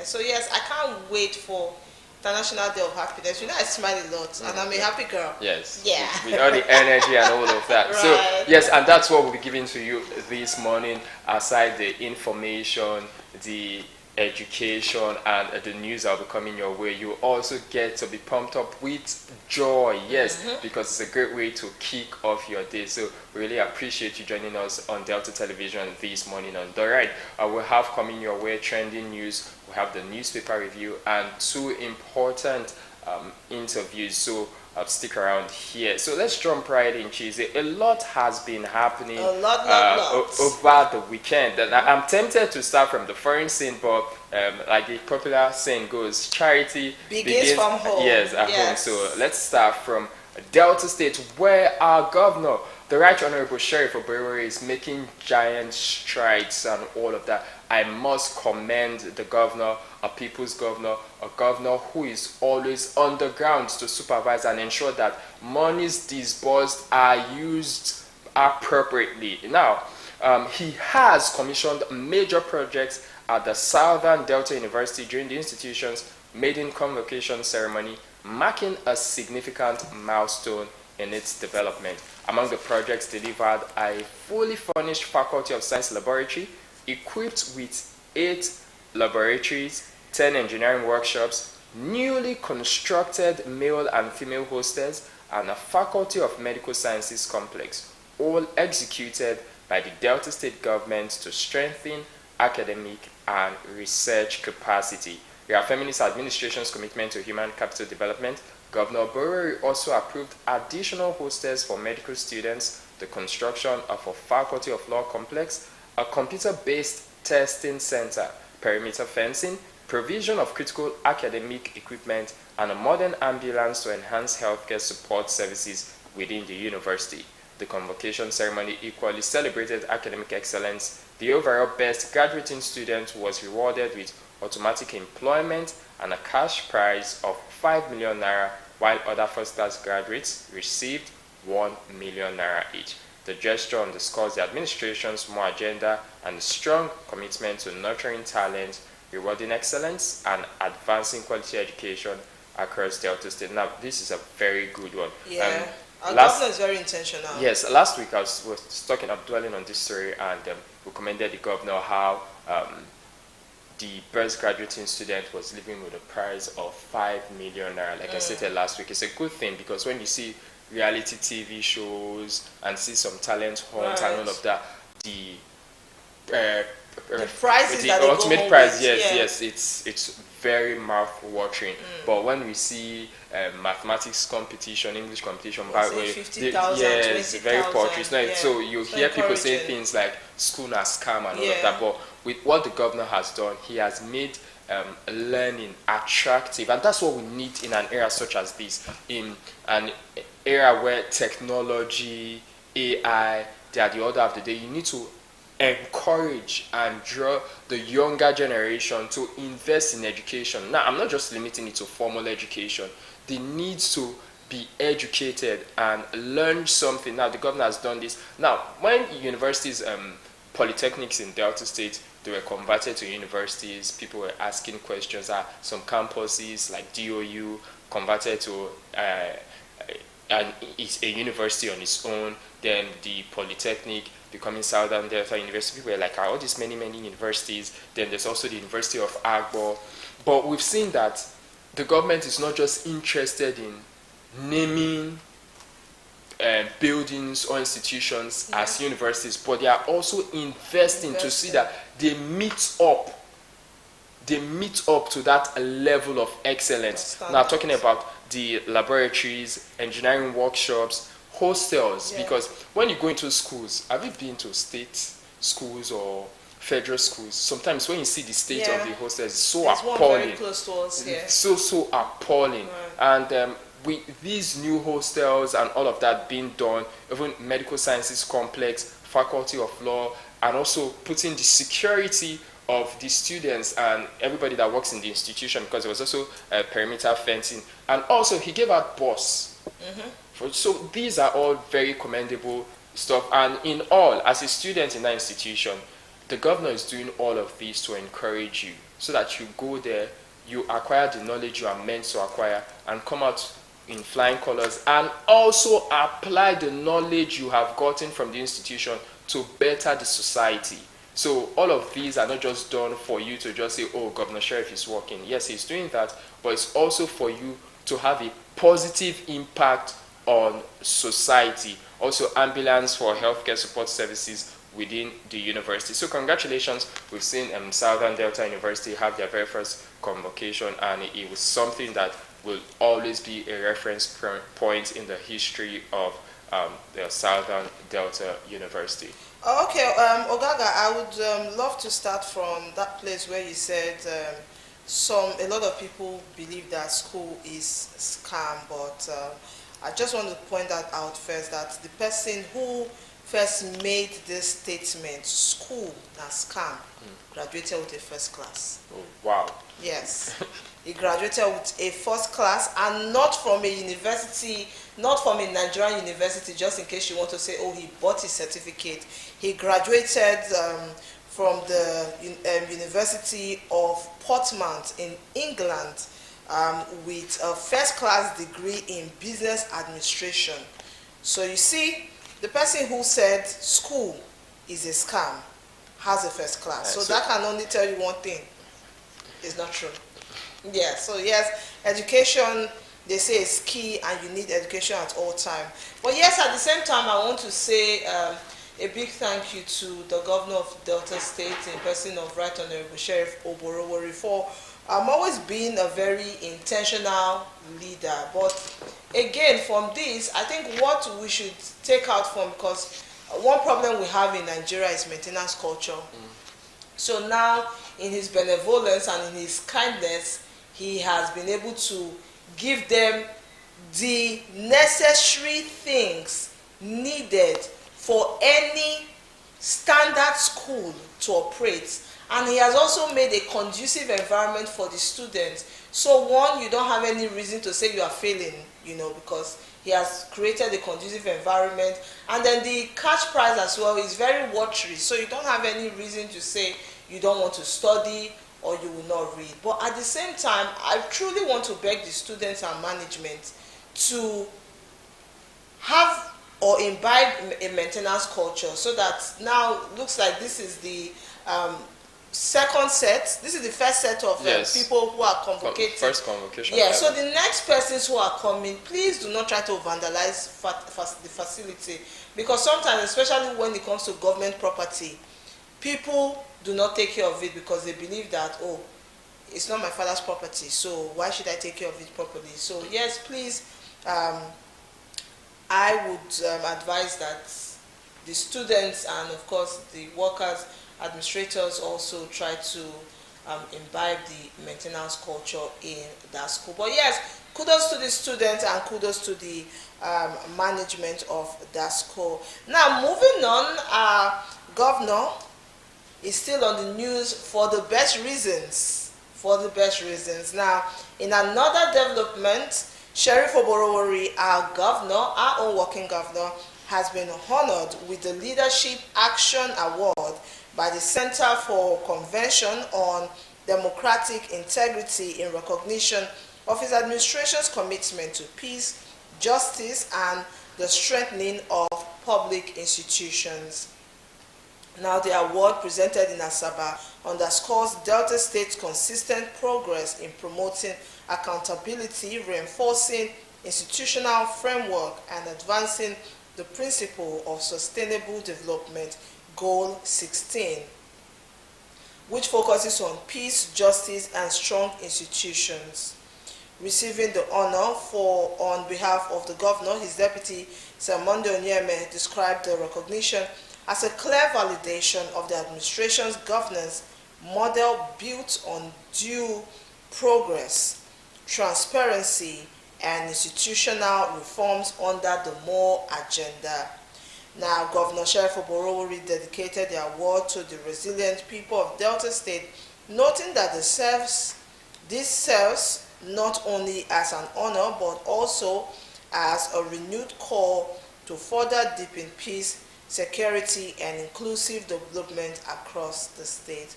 So yes, I can't wait for International Day of Happiness. You know, I smile a lot, and I'm a happy girl. Yes. Yeah. With all the energy and all of that. Right. So yes, and that's what we'll be giving to you this morning. Aside the information, the education, and the news that will be coming your way, you also get to be pumped up with joy. Yes, because it's a great way to kick off your day. So really appreciate you joining us on Delta Television this morning. On the right, we'll have coming your way trending news. We have the newspaper review and two important interviews. So stick around here. So let's jump right in, Cheesy. A lot has been happening over the weekend. And I'm tempted to start from the foreign scene, but like the popular saying goes, charity begins from home. Yes, at home. So let's start from Delta State, where our governor, the Right Honorable Sheriff Oberoi, is making giant strides and all of that. I must commend the governor, a people's governor, a governor who is always on the ground to supervise and ensure that monies disbursed are used appropriately. Now, he has commissioned major projects at the Southern Delta University during the institution's maiden convocation ceremony, marking a significant milestone in its development. Among the projects delivered, a fully furnished Faculty of Science laboratory, equipped with 8 laboratories, 10 engineering workshops, newly constructed male and female hostels, and a Faculty of Medical Sciences complex, all executed by the Delta State government to strengthen academic and research capacity. Our Feminist Administration's commitment to human capital development, Governor Oberoi also approved additional hostels for medical students, the construction of a Faculty of Law complex, a computer-based testing center, perimeter fencing, provision of critical academic equipment, and a modern ambulance to enhance healthcare support services within the university. The convocation ceremony equally celebrated academic excellence. The overall best graduating student was rewarded with automatic employment and a cash prize of 5 million naira, while other first-class graduates received 1 million naira each. The gesture underscores the administration's more agenda and strong commitment to nurturing talent, rewarding excellence, and advancing quality education across Delta State. Now, this is a very good one. Yeah. Our governor is very intentional. Yes, last week I was talking about dwelling on this story, and we commended the governor how the best graduating student was living with a prize of 5 million naira. Like I stated last week, it's a good thing because when you see reality TV shows and see some talent hunt and all of that, the prizes, the that ultimate prize, yes, it's very mouth-watering. But when we see mathematics competition, English competition, by the way, 50,000, yes, very paltry. yeah. So you hear people say things like school na scam and all of that. But with what the governor has done, he has made learning attractive, and that's what we need in an era such as this, in an era where technology, AI, they are the order of the day. You need to encourage and draw the younger generation to invest in education. Now, I'm not just limiting it to formal education. They need to be educated and learn something. Now, the governor has done this. Now, when universities, polytechnics in Delta State, they were converted to universities, people were asking questions. Some campuses like DOU converted to it's a university on its own. Then the Polytechnic becoming Southern Delta University. People were like, all these many universities. Then there's also the University of Agbo. But we've seen that the government is not just interested in naming buildings or institutions as universities, but they are also investing to see that they meet up to that level of excellence. Now, talking about the laboratories, engineering workshops, hostels, because when you go into schools, have you been to state schools or federal schools? Sometimes when you see the state of the hostels, it's so appalling. One very close to us, so appalling. And with these new hostels and all of that being done, even medical sciences complex, faculty of law, and also putting the security of the students and everybody that works in the institution, because there was also perimeter fencing, and also he gave out bus. So these are all very commendable stuff, and in all, as a student in that institution, the governor is doing all of this to encourage you so that you go there, you acquire the knowledge you are meant to acquire, and come out in flying colors, and also apply the knowledge you have gotten from the institution to better the society. So all of these are not just done for you to just say, oh, Governor Sheriff is working. Yes, he's doing that, but it's also for you to have a positive impact on society. Also, ambulance for healthcare support services within the university. So congratulations, we've seen Southern Delta University have their very first convocation, and it was something that will always be a reference point in the history of the Southern Delta University. Okay, Ogaga, I would love to start from that place where you said a lot of people believe that school is scam, but I just want to point that out first, that the person who first made this statement, school na scam, graduated with a first class. Oh, wow. Yes. He graduated with a first class, and not from a university, not from a Nigerian university, just in case you want to say, oh, he bought his certificate. He graduated from the University of Portsmouth in England with a first class degree in business administration. So you see, the person who said school is a scam has a first class. So that can only tell you one thing. It's not true. Yeah, so yes, education, they say, is key, and you need education at all time. But yes, at the same time, I want to say a big thank you to the governor of Delta State in person of Right Honorable Sheriff Oborowori for always being a very intentional leader. But again, from this, I think what we should take out from, because one problem we have in Nigeria is maintenance culture. So now, in his benevolence and in his kindness, he has been able to give them the necessary things needed for any standard school to operate. And he has also made a conducive environment for the students. So one, you don't have any reason to say you are failing, because he has created a conducive environment. And then the cash prize as well is very watery. So you don't have any reason to say you don't want to study or you will not read. But at the same time, I truly want to beg the students and management to have or imbibe a maintenance culture, so that now looks like this is the second set. This is the first set of people who are convocated. First convocation. Yeah, so the next persons who are coming, please do not try to vandalize the facility, because sometimes, especially when it comes to government property, people do not take care of it because they believe that, oh, it's not my father's property, so why should I take care of it properly? So yes, please, I would advise that the students and of course the workers, administrators also try to imbibe the maintenance culture in that school. But yes, kudos to the students and kudos to the management of that school. Now moving on, our governor is still on the news for the best reasons. Now, in another development, Sheriff Oborowori, our governor, our own working governor, has been honored with the Leadership Action Award by the Center for Convention on Democratic Integrity in recognition of his administration's commitment to peace, justice, and the strengthening of public institutions. Now, the award presented in Asaba underscores Delta State's consistent progress in promoting accountability, reinforcing institutional framework, and advancing the principle of sustainable development, Goal 16, which focuses on peace, justice, and strong institutions. Receiving the honor on behalf of the governor, his deputy, Sir Monday Onyeme, described the recognition as a clear validation of the administration's governance model built on due progress, transparency, and institutional reforms under the MORE agenda. Now, Governor Sheriff Oborowori dedicated the award to the resilient people of Delta State, noting that this serves not only as an honor but also as a renewed call to further deepen peace, security, and inclusive development across the state.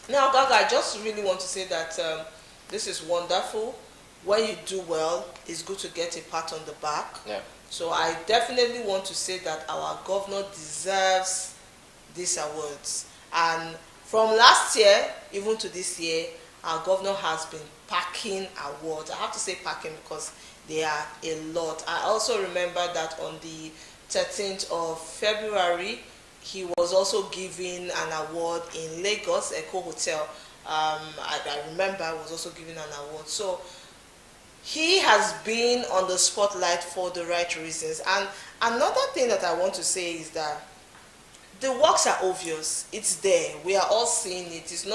Now, Gaga, I just really want to say that this is wonderful. When you do well, it's good to get a pat on the back. Yeah. So I definitely want to say that our governor deserves these awards. And from last year, even to this year, our governor has been packing awards. I have to say packing because they are a lot. I also remember that on the 13th of February, he was also given an award in Lagos, Echo Hotel. I remember I was also given an award. So he has been on the spotlight for the right reasons. And another thing that I want to say is that the works are obvious. It's there. We are all seeing it. It's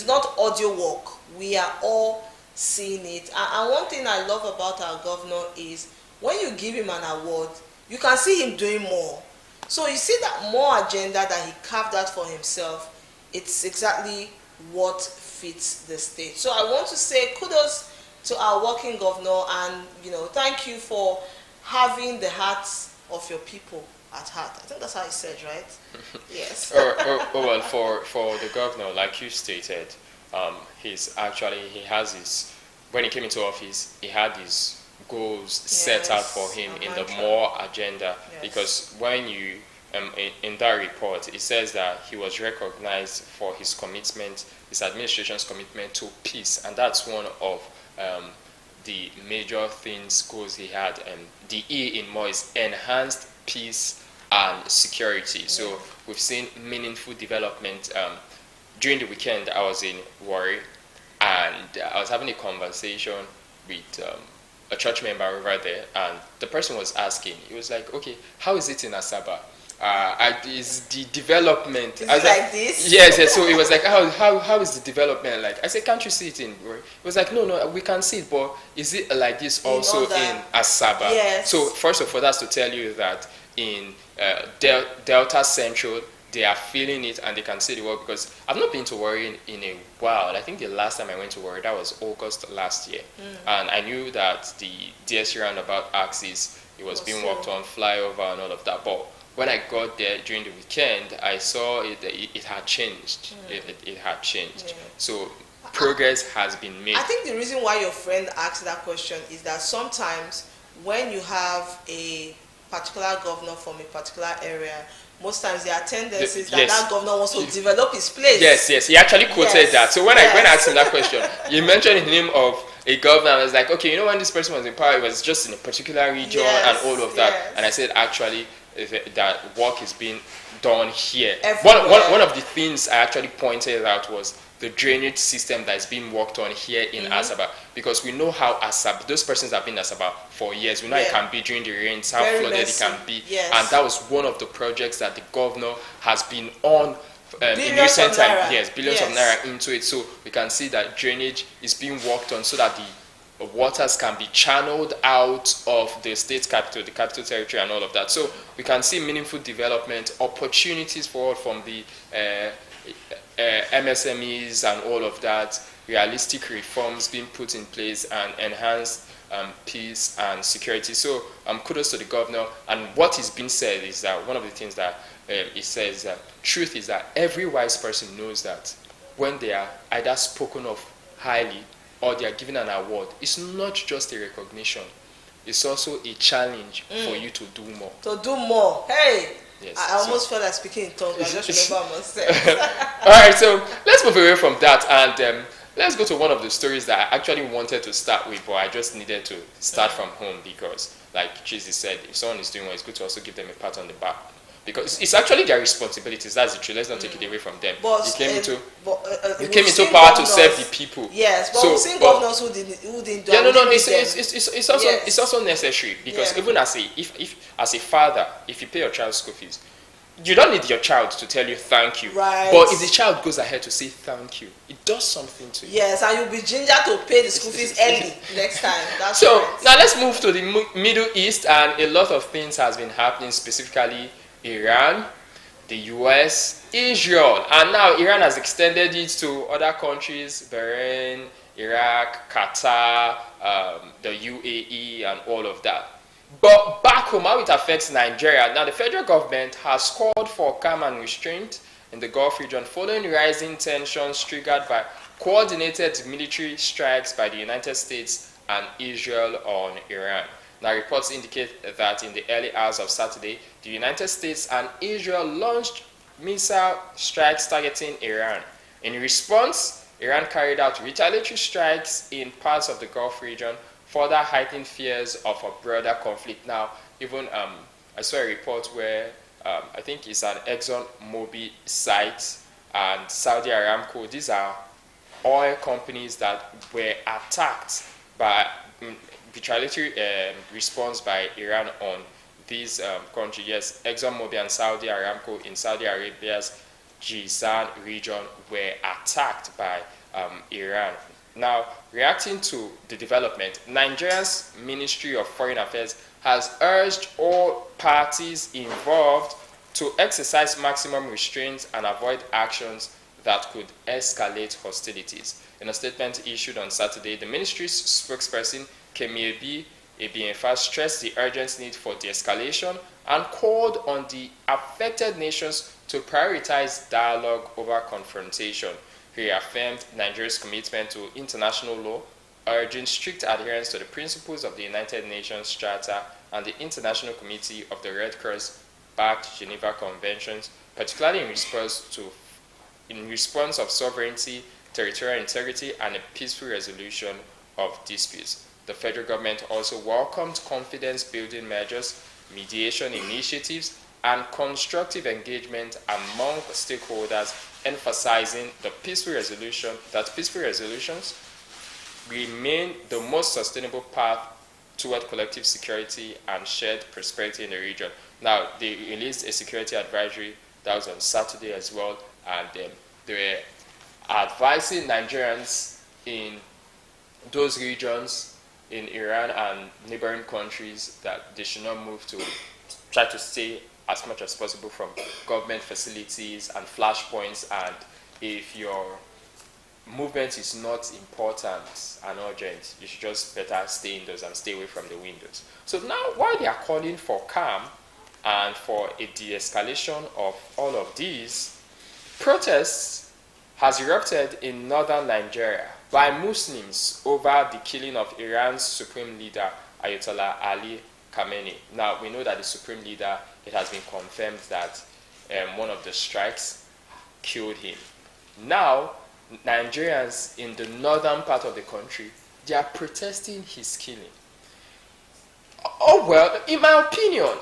not audio work. We are all seeing it. And one thing I love about our governor is when you give him an award, you can see him doing more. So you see that more agenda that he carved out for himself, it's exactly what fits the state. So I want to say kudos to our working governor, and thank you for having the hearts of your people at heart. I think that's how he said, right? Yes. Well, for the governor, like you stated, he has his, when he came into office, he had his goals set out for him in the more agenda, because when you in that report, it says that he was recognized for his commitment, his administration's commitment to peace, and that's one of the major goals he had. And the E in more is enhanced peace and security. So we've seen meaningful development. During the weekend, I was in Warri, and I was having a conversation with a church member over there, and the person was asking, he was like, okay, how is it in Asaba? Is the development is it like this? Yes. So it was like, how is the development like? I said, can't you see it in Warri? It was like, no, we can see it, but is it like this also in Asaba? Yes. So first of all, that's to tell you that in Delta Central, they are feeling it and they can see the work, because I've not been to Warri in a while. I think the last time I went to Warri, that was August last year. And I knew that the DSC roundabout axis, it was being worked on, flyover and all of that. But when I got there during the weekend, I saw it had changed. It had changed. Yeah. So progress has been made. I think the reason why your friend asked that question is that sometimes when you have a particular governor from a particular area, most times there are tendencies that governor wants to develop his place. Yes, he actually quoted that. So when I asked him that question, you mentioned the name of a governor. I was like, okay, when this person was in power, it was just in a particular region and all of that. Yes. And I said, actually, that work is being done here. One of the things I actually pointed out was the drainage system that is being worked on here in Asaba, because we know how Asaba, those persons have been in Asaba for years. We know it can be during the rains, how flooded it can be. Yes. And that was one of the projects that the governor has been on in recent time. Yes, billions of naira into it. So we can see that drainage is being worked on so that the waters can be channeled out of the state capital, the capital territory and all of that. So we can see meaningful development, opportunities forward from the MSMEs and all of that, realistic reforms being put in place and enhanced peace and security. So kudos to the governor. And what is being said is that one of the things that it says that truth is that every wise person knows that when they are either spoken of highly or they are given an award, it's not just a recognition, it's also a challenge for you to do more. To do more. Hey! Yes, I almost felt like speaking in tongues, but I just remember I must say. Alright, so let's move away from that and let's go to one of the stories that I actually wanted to start with, but I just needed to start from home because, like Chizzy said, if someone is doing well, it's good to also give them a pat on the back. Because it's actually their responsibilities. That's the truth. Let's not take it away from them. But you came into power to serve the people. Yes, but we've seen governors who didn't do it's also necessary because even as a father, if you pay your child's school fees, you don't need your child to tell you thank you. Right. But if the child goes ahead to say thank you, it does something to you. Yes, and you'll be ginger to pay the school fees early next time. That's so right. Now let's move to the Middle East, and a lot of things has been happening, specifically Iran, the US, Israel, and now Iran has extended it to other countries, Bahrain, Iraq, Qatar, the UAE, and all of that. But back home, how it affects Nigeria. Now, the federal government has called for calm and restraint in the Gulf region following rising tensions triggered by coordinated military strikes by the United States and Israel on Iran. Now, reports indicate that in the early hours of Saturday, the United States and Israel launched missile strikes targeting Iran. In response, Iran carried out retaliatory strikes in parts of the Gulf region, further heightening fears of a broader conflict. Now, even I saw a report where I think it's an ExxonMobil site and Saudi Aramco. These are oil companies that were attacked by retaliatory response by Iran on these countries. Yes, ExxonMobil and Saudi Aramco in Saudi Arabia's Jizan region were attacked by Iran. Now, reacting to the development, Nigeria's Ministry of Foreign Affairs has urged all parties involved to exercise maximum restraint and avoid actions that could escalate hostilities. In a statement issued on Saturday, the ministry's spokesperson, Kemi Ebienfa, stressed the urgent need for de-escalation and called on the affected nations to prioritize dialogue over confrontation. He affirmed Nigeria's commitment to international law, urging strict adherence to the principles of the United Nations Charter and the International Committee of the Red Cross-backed Geneva Conventions, particularly in response of sovereignty, territorial integrity, and a peaceful resolution of disputes. The federal government also welcomed confidence-building measures, mediation initiatives, and constructive engagement among stakeholders, emphasizing that peaceful resolutions remain the most sustainable path toward collective security and shared prosperity in the region. Now, they released a security advisory that was on Saturday as well, and they were advising Nigerians in those regions, in Iran and neighboring countries, that they should not move to try to stay as much as possible from government facilities and flashpoints, and if your movement is not important and urgent, you should just better stay indoors and stay away from the windows. So now, while they are calling for calm and for a de-escalation of all of these, protests has erupted in northern Nigeria by Muslims over the killing of Iran's supreme leader, Ayatollah Ali Khamenei. Now, we know that the supreme leader, it has been confirmed that one of the strikes killed him. Now, Nigerians in the northern part of the country, they are protesting his killing. Oh well, in my opinion,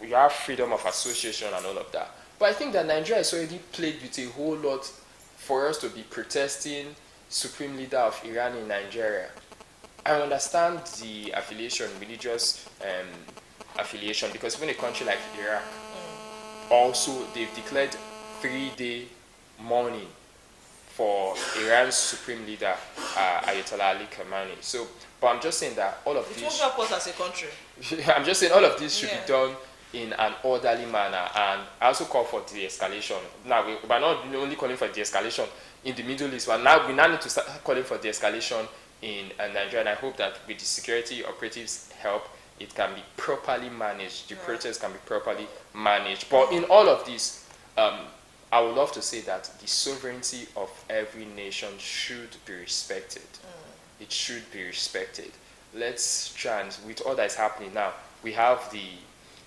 we have freedom of association and all of that. But I think that Nigeria is already plagued with a whole lot for us to be protesting supreme leader of Iran in Nigeria. I understand the affiliation, religious affiliation, because when a country like Iraq, also they've declared 3-day mourning for Iran's supreme leader, Ayatollah Ali Khamenei. So, but I'm just saying that all of this... It won't help us as a country. I'm just saying all of this should be done in an orderly manner, and I also call for de-escalation. Now, we're not only calling for de-escalation in the Middle East, but we now need to start calling for de-escalation in Nigeria, and I hope that with the security operatives' help, it can be properly managed. The protests can be properly managed. But in all of this, I would love to say that the sovereignty of every nation should be respected. It should be respected. Let's try, and with all that is happening now, we have the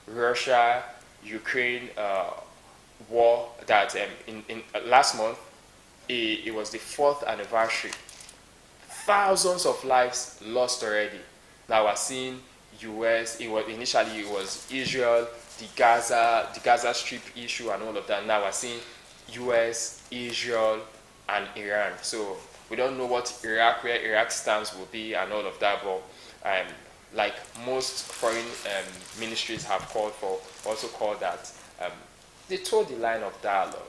Russia-Ukraine war that in last month, it was the 4th anniversary. Thousands of lives lost already. Now we're seeing US, initially it was Israel, the Gaza Strip issue and all of that. Now we're seeing US, Israel, and Iran. So we don't know where Iraq's stance will be and all of that, but like most foreign ministries have called for, also called that, they told the line of dialogue.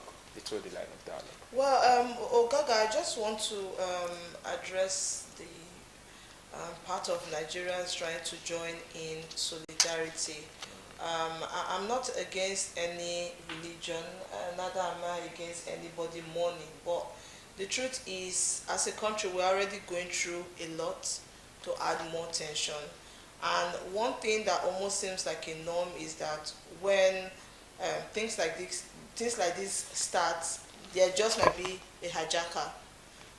Well, Ogaga, I just want to address the part of Nigerians trying to join in solidarity. I'm not against any religion, neither am I against anybody mourning, but the truth is, as a country, we're already going through a lot to add more tension. And one thing that almost seems like a norm is that when things like this start, there just might be a hijacker.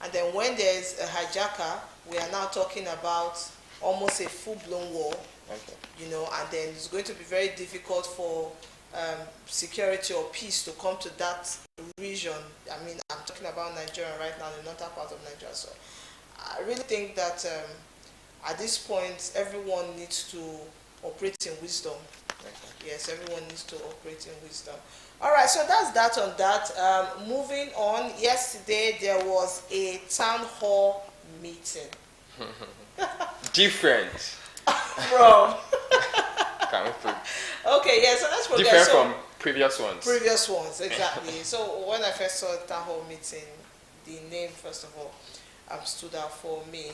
And then when there's a hijacker, we are now talking about almost a full-blown war, Okay. you know, and then it's going to be very difficult for security or peace to come to that region. I mean, I'm talking about Nigeria right now, the northern part of Nigeria. So I really think that at this point, everyone needs to operate in wisdom. Okay. Yes, everyone needs to operate in wisdom. All right, so that's that on that. Moving on, yesterday there was a town hall meeting. Different. From Can we put okay, yeah, so let's forget. different So, from previous ones. previous ones, exactly. So when I first saw the town hall meeting, the name first of all stood out for me.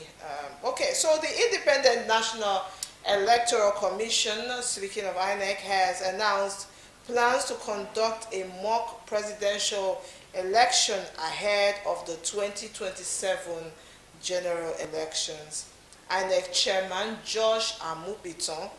Okay, so the Independent National Electoral Commission, speaking of INEC, has announced plans to conduct a mock presidential election ahead of the 2027 general elections. INEC Chairman Josh Amupiton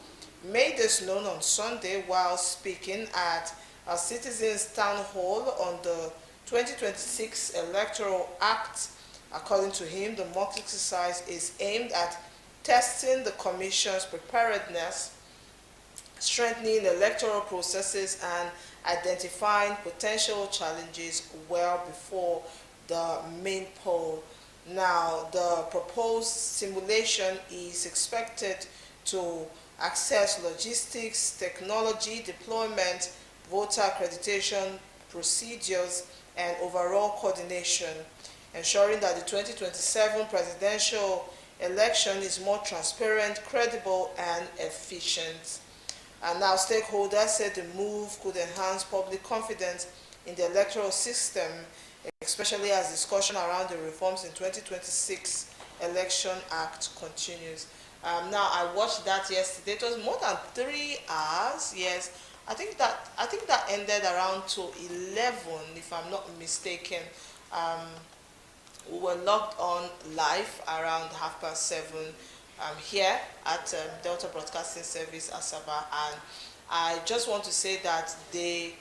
made this known on Sunday while speaking at a Citizens Town Hall on the 2026 Electoral Act. According to him, the mock exercise is aimed at testing the Commission's preparedness, strengthening electoral processes, and identifying potential challenges well before the main poll. Now, the proposed simulation is expected to access logistics, technology, deployment, voter accreditation procedures, and overall coordination, ensuring that the 2027 presidential election is more transparent, credible, and efficient. And now stakeholders said the move could enhance public confidence in the electoral system, especially as discussion around the reforms in 2026 Election Act continues. Now I watched that yesterday. It was more than 3 hours. Yes, I think that ended around to 11, if I'm not mistaken. We were logged on live around 7:30 here at Delta Broadcasting Service Asaba, and I just want to say that they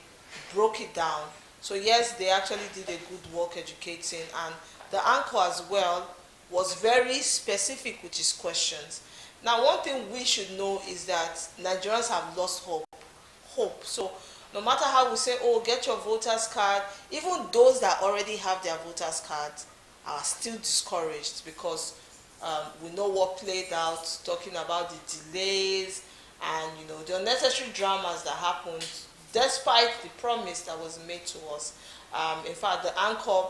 broke it down. So yes, they actually did a good work educating, and the anchor as well was very specific with his questions. Now, one thing we should know is that Nigerians have lost hope. So no matter how we say, oh, get your voter's card, even those that already have their voter's card are still discouraged, because we know what played out, talking about the delays and the unnecessary dramas that happened despite the promise that was made to us. In fact, the anchor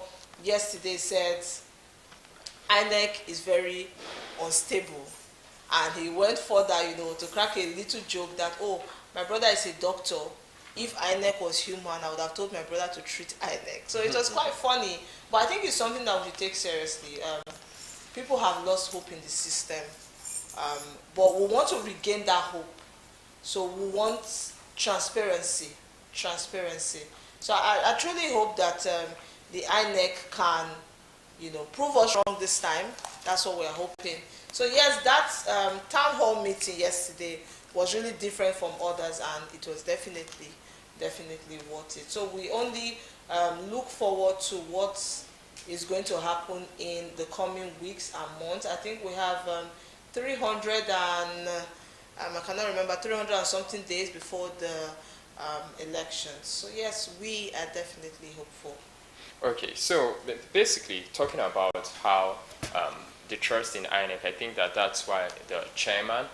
yesterday said INEC is very unstable, and he went further, to crack a little joke that, oh, my brother is a doctor. If INEC was human, I would have told my brother to treat INEC. So it was quite funny, but I think it's something that we should take seriously. People have lost hope in the system, but we want to regain that hope. So we want transparency. So I truly hope that the INEC can, prove us wrong this time. That's what we're hoping. So yes, that town hall meeting yesterday was really different from others, and it was definitely worth it. So we only look forward to what is going to happen in the coming weeks and months. I think we have 300 and I cannot remember, 300 and something days before the elections. So yes, we are definitely hopeful. Okay, so basically talking about how the trust in INEC, I think that's why the chairman,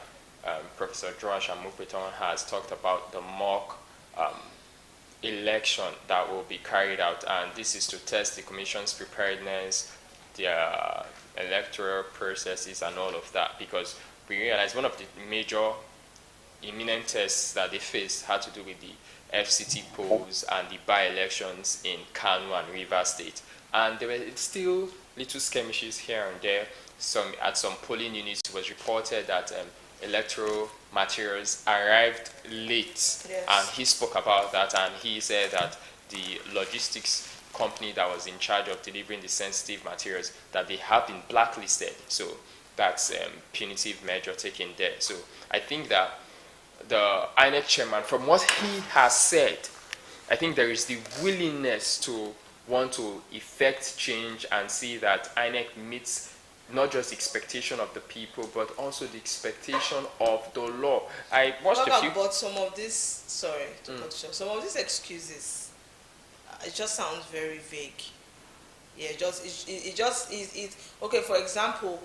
Professor Joash Amupiton, has talked about the mock election that will be carried out, and this is to test the Commission's preparedness, their electoral processes, and all of that, because we realize one of the major imminent tests that they faced had to do with the FCT polls and the by-elections in Kano and Rivers State, and there were still little skirmishes here and there. At some polling units, it was reported that electoral materials arrived late. Yes. And he spoke about that, and he said that the logistics company that was in charge of delivering the sensitive materials, that they have been blacklisted. So that's punitive measure taken there. So I think that the INEC chairman, from what he has said, I think there is the willingness to want to effect change and see that INEC meets not just the expectation of the people, but also the expectation of the law. I watched a few. But some of this, sorry to cut you short, some of these excuses, it just sounds very vague. Yeah, okay. For example,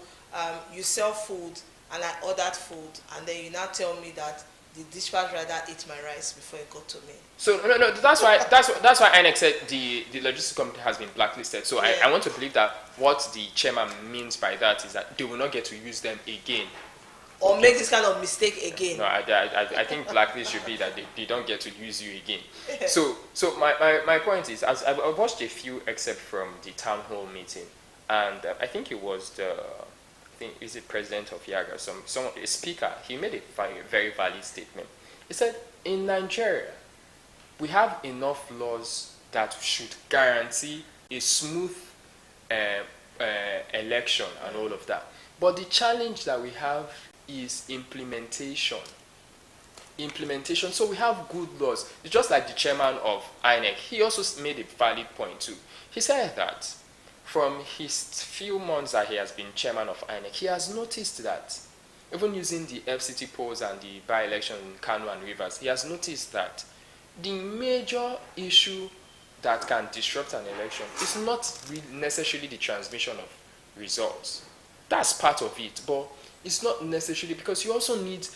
you sell food and I ordered food, and then you now tell me that the dispatch rider ate my rice before it got to me. So no, that's why INEC said the logistics company has been blacklisted. So yeah. I want to believe that what the chairman means by that is that they will not get to use them again. Or make this kind of mistake again. No, I think blacklist should be that they don't get to use you again. So my point is, as I watched a few excerpts from the town hall meeting, and I think it was is it president of Yaga, a speaker, he made a very valid statement. He said, in Nigeria, we have enough laws that should guarantee a smooth election and all of that. But the challenge that we have is implementation. So we have good laws. It's just like the chairman of INEC. He also made a valid point too. He said that from his few months that he has been chairman of INEC, he has noticed that, even using the FCT polls and the by-election in Kano and Rivers, he has noticed that the major issue that can disrupt an election is not really necessarily the transmission of results. That's part of it, but it's not necessarily, because you also need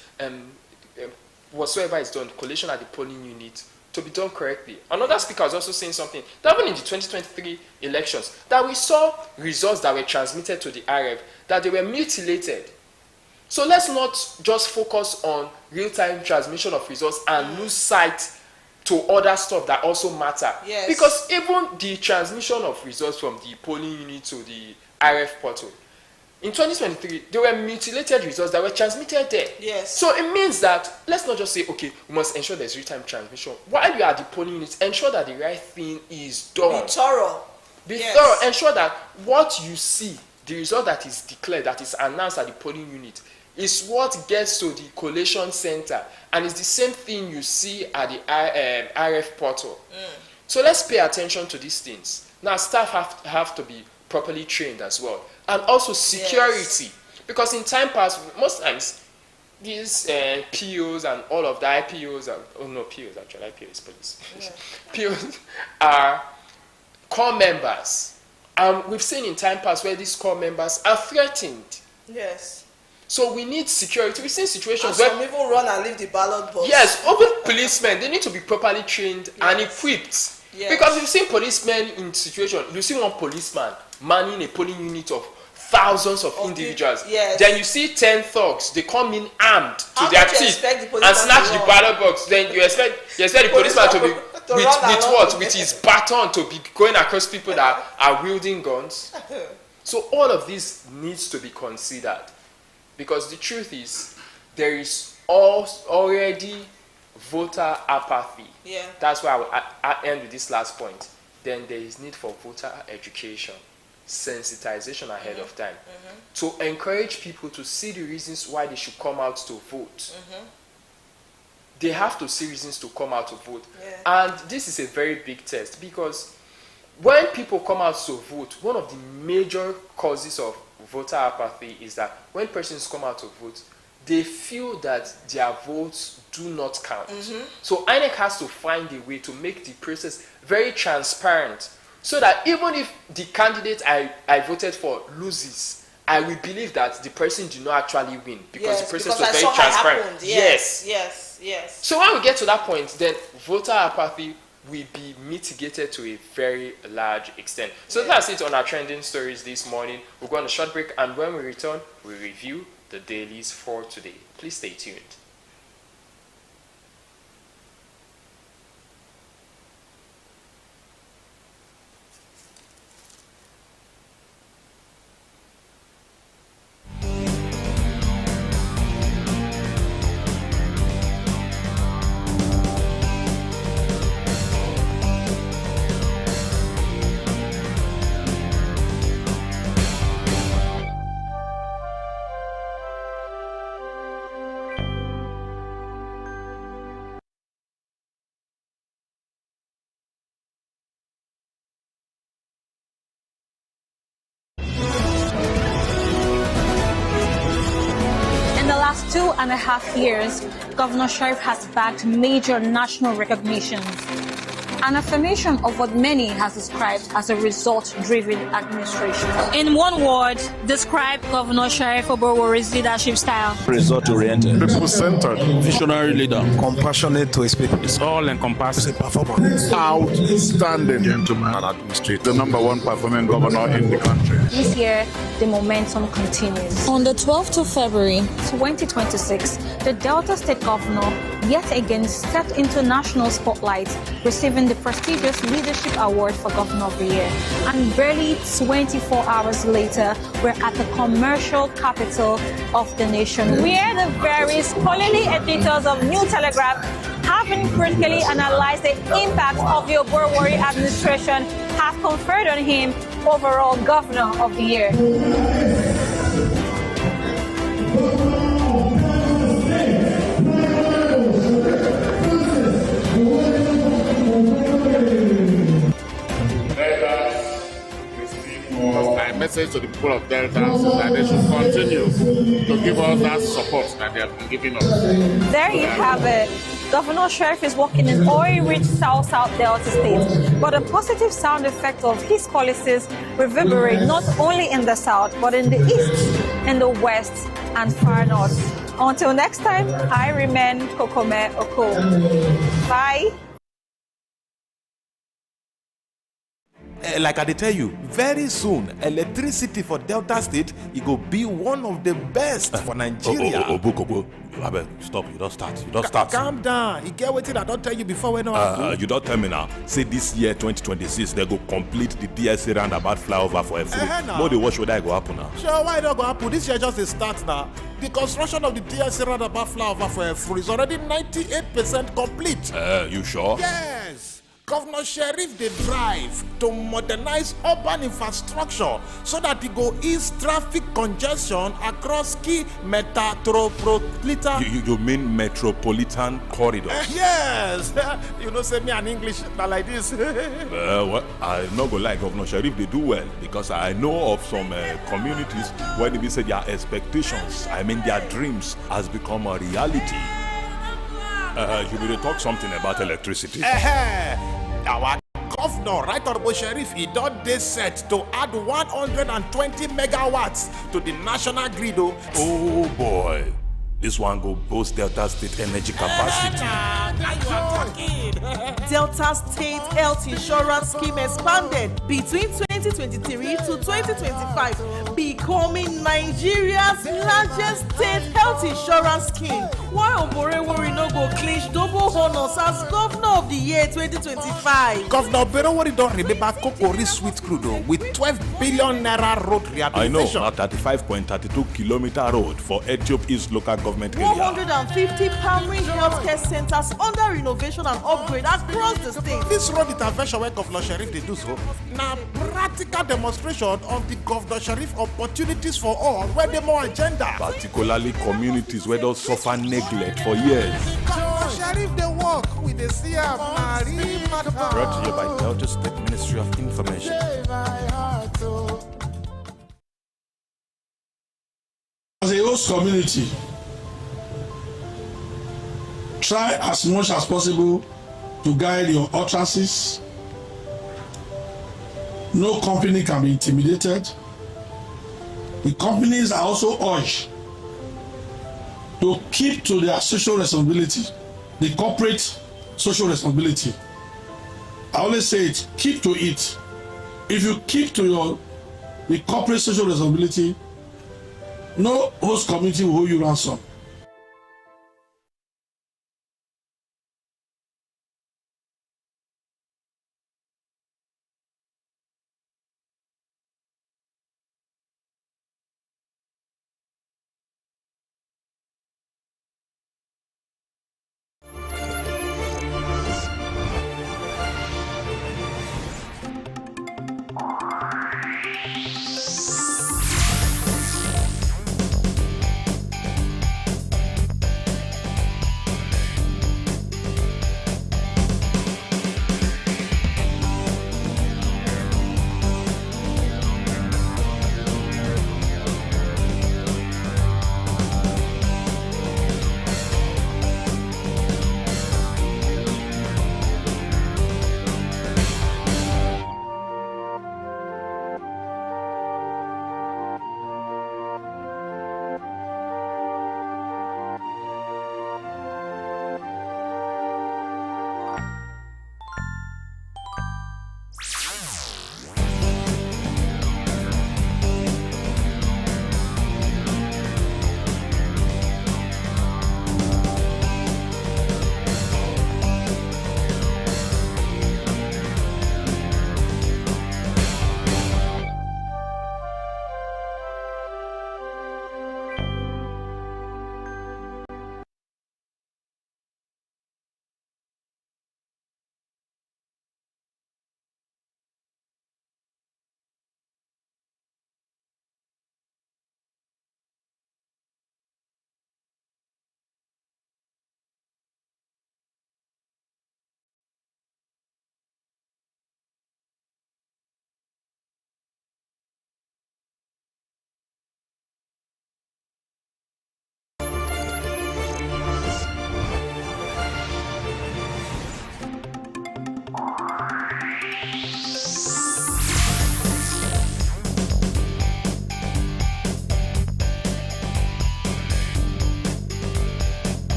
whatsoever is done, collation at the polling unit, to be done correctly. Another speaker was also saying something that even in the 2023 elections, that we saw results that were transmitted to the RF, that they were mutilated. So let's not just focus on real-time transmission of results and lose sight to other stuff that also matter. Yes. Because even the transmission of results from the polling unit to the RF portal, in 2023, there were mutilated results that were transmitted there. Yes. So it means that, let's not just say, okay, we must ensure there's real-time transmission. While you are at the polling unit, ensure that the right thing is done. Be thorough. Be thorough. Ensure that what you see, the result that is declared, that is announced at the polling unit, is what gets to the collation center. And it's the same thing you see at the RF portal. So let's pay attention to these things. Now, staff have to be properly trained as well. And also security. Because in time past, most times, these POs and all of the IPOs, POs actually, IPO is police. Yeah. POs are core members. And we've seen in time past where these core members are threatened. Yes. So we need security. We've seen situations where some people run and leave the ballot box. Yes, even policemen, they need to be properly trained and equipped. Yes. Because we've seen policemen in situations, you see one policeman manning a polling unit of thousands of individuals. Yes. Then you see 10 thugs, they come in armed to their teeth and snatch the ballot box. Then you expect the policeman to be with his baton to be going across people that are wielding guns. So all of this needs to be considered. Because the truth is, there is already voter apathy. Yeah. That's why I end with this last point. Then there is need for voter education, sensitization ahead of time, to encourage people to see the reasons why they should come out to vote. They have to see reasons to come out to vote. Yeah. And this is a very big test, because when people come out to vote, one of the major causes of voter apathy is that when persons come out to vote, they feel that their votes do not count. So INEC has to find a way to make the process very transparent, so that even if the candidate I voted for loses, I will believe that the person did not actually win, because the process was very transparent. Yes. So when we get to that point, then voter apathy will be mitigated to a very large extent. So that's it on our trending stories this morning. We'll go on a short break, and when we return, we'll review the dailies for today. Please stay tuned. 2.5 years, Governor Sheriff has bagged major national recognitions. An affirmation of what many has described as a result-driven administration. In one word, describe Governor Sheriff Oborowori's leadership style. Result-oriented. People-centered. Visionary leader. Compassionate to his people. It's all encompassing. It's a performance. Outstanding gentleman and administrator. The #1 performing governor in the country. This year, the momentum continues. On the 12th of February, 2026, the Delta State Governor yet again stepped into national spotlight, receiving the prestigious Leadership Award for Governor of the Year. And barely 24 hours later, we're at the commercial capital of the nation, where the very scholarly editors of New Telegraph, having critically analyzed the impact of the Oborowori administration, have conferred on him overall Governor of the Year. My message to the people of Delta is that they should continue to give us that support that they have been giving us. There you have it. Governor Sheriff is working in oil-rich South Delta State, but the positive sound effect of his policies reverberate not only in the South, but in the East, in the West, and far North. Until next time, I remain Kokome Oko. Bye. Like I tell you, very soon, electricity for Delta State, it will be one of the best for Nigeria. Obukobo, stop, you don't start. Calm down, you get what I don't tell you before when you don't tell me now. Say this year, 2026, they go complete the DSA roundabout flyover for free. More they watch what I go happen now. Sure, why not go happen? This year just a start now. The construction of the DSA roundabout flyover for free is already 98% complete. You sure? Yes. Governor Sheriff they drive to modernize urban infrastructure so that it go ease traffic congestion across key metropolitan. You mean metropolitan corridor? Yes. You know, say me an English not like this. Well, I not go like Governor Sheriff they do well because I know of some communities where they say their expectations, I mean their dreams, has become a reality. You will talk something about electricity. Our governor, Right Honorable Sheriff, he done this set to add 120 megawatts to the national grid. Oh boy, this one go boost Delta State energy capacity. Delta State Health Insurance Scheme expanded between 2023 to 2025, becoming Nigeria's largest state health insurance scheme. While Oborowori no go clinch double honors as Governor of the Year 2025. Governor Oborowori don't remember Kokori Sweet Crudo with 12 billion naira road rehabilitation. I know, a 35.32 kilometer road for Ethiopia East local government area. 150 primary healthcare centers under renovation and upgrade across the state. This road intervention where Governor Sheriff they do so, now practical demonstration of the Governor Sheriff opportunities for all where they more agenda. Particularly communities where those suffer neglect for years. Governor Sheriff they work with the CM Brought to you by Delta State Ministry of Information. As a host community, try as much as possible to guide your utterances. No company can be intimidated. The companies are also urged to keep to their social responsibility, the corporate social responsibility. I always say it, keep to it. If you keep to the corporate social responsibility, no host community will hold you ransom.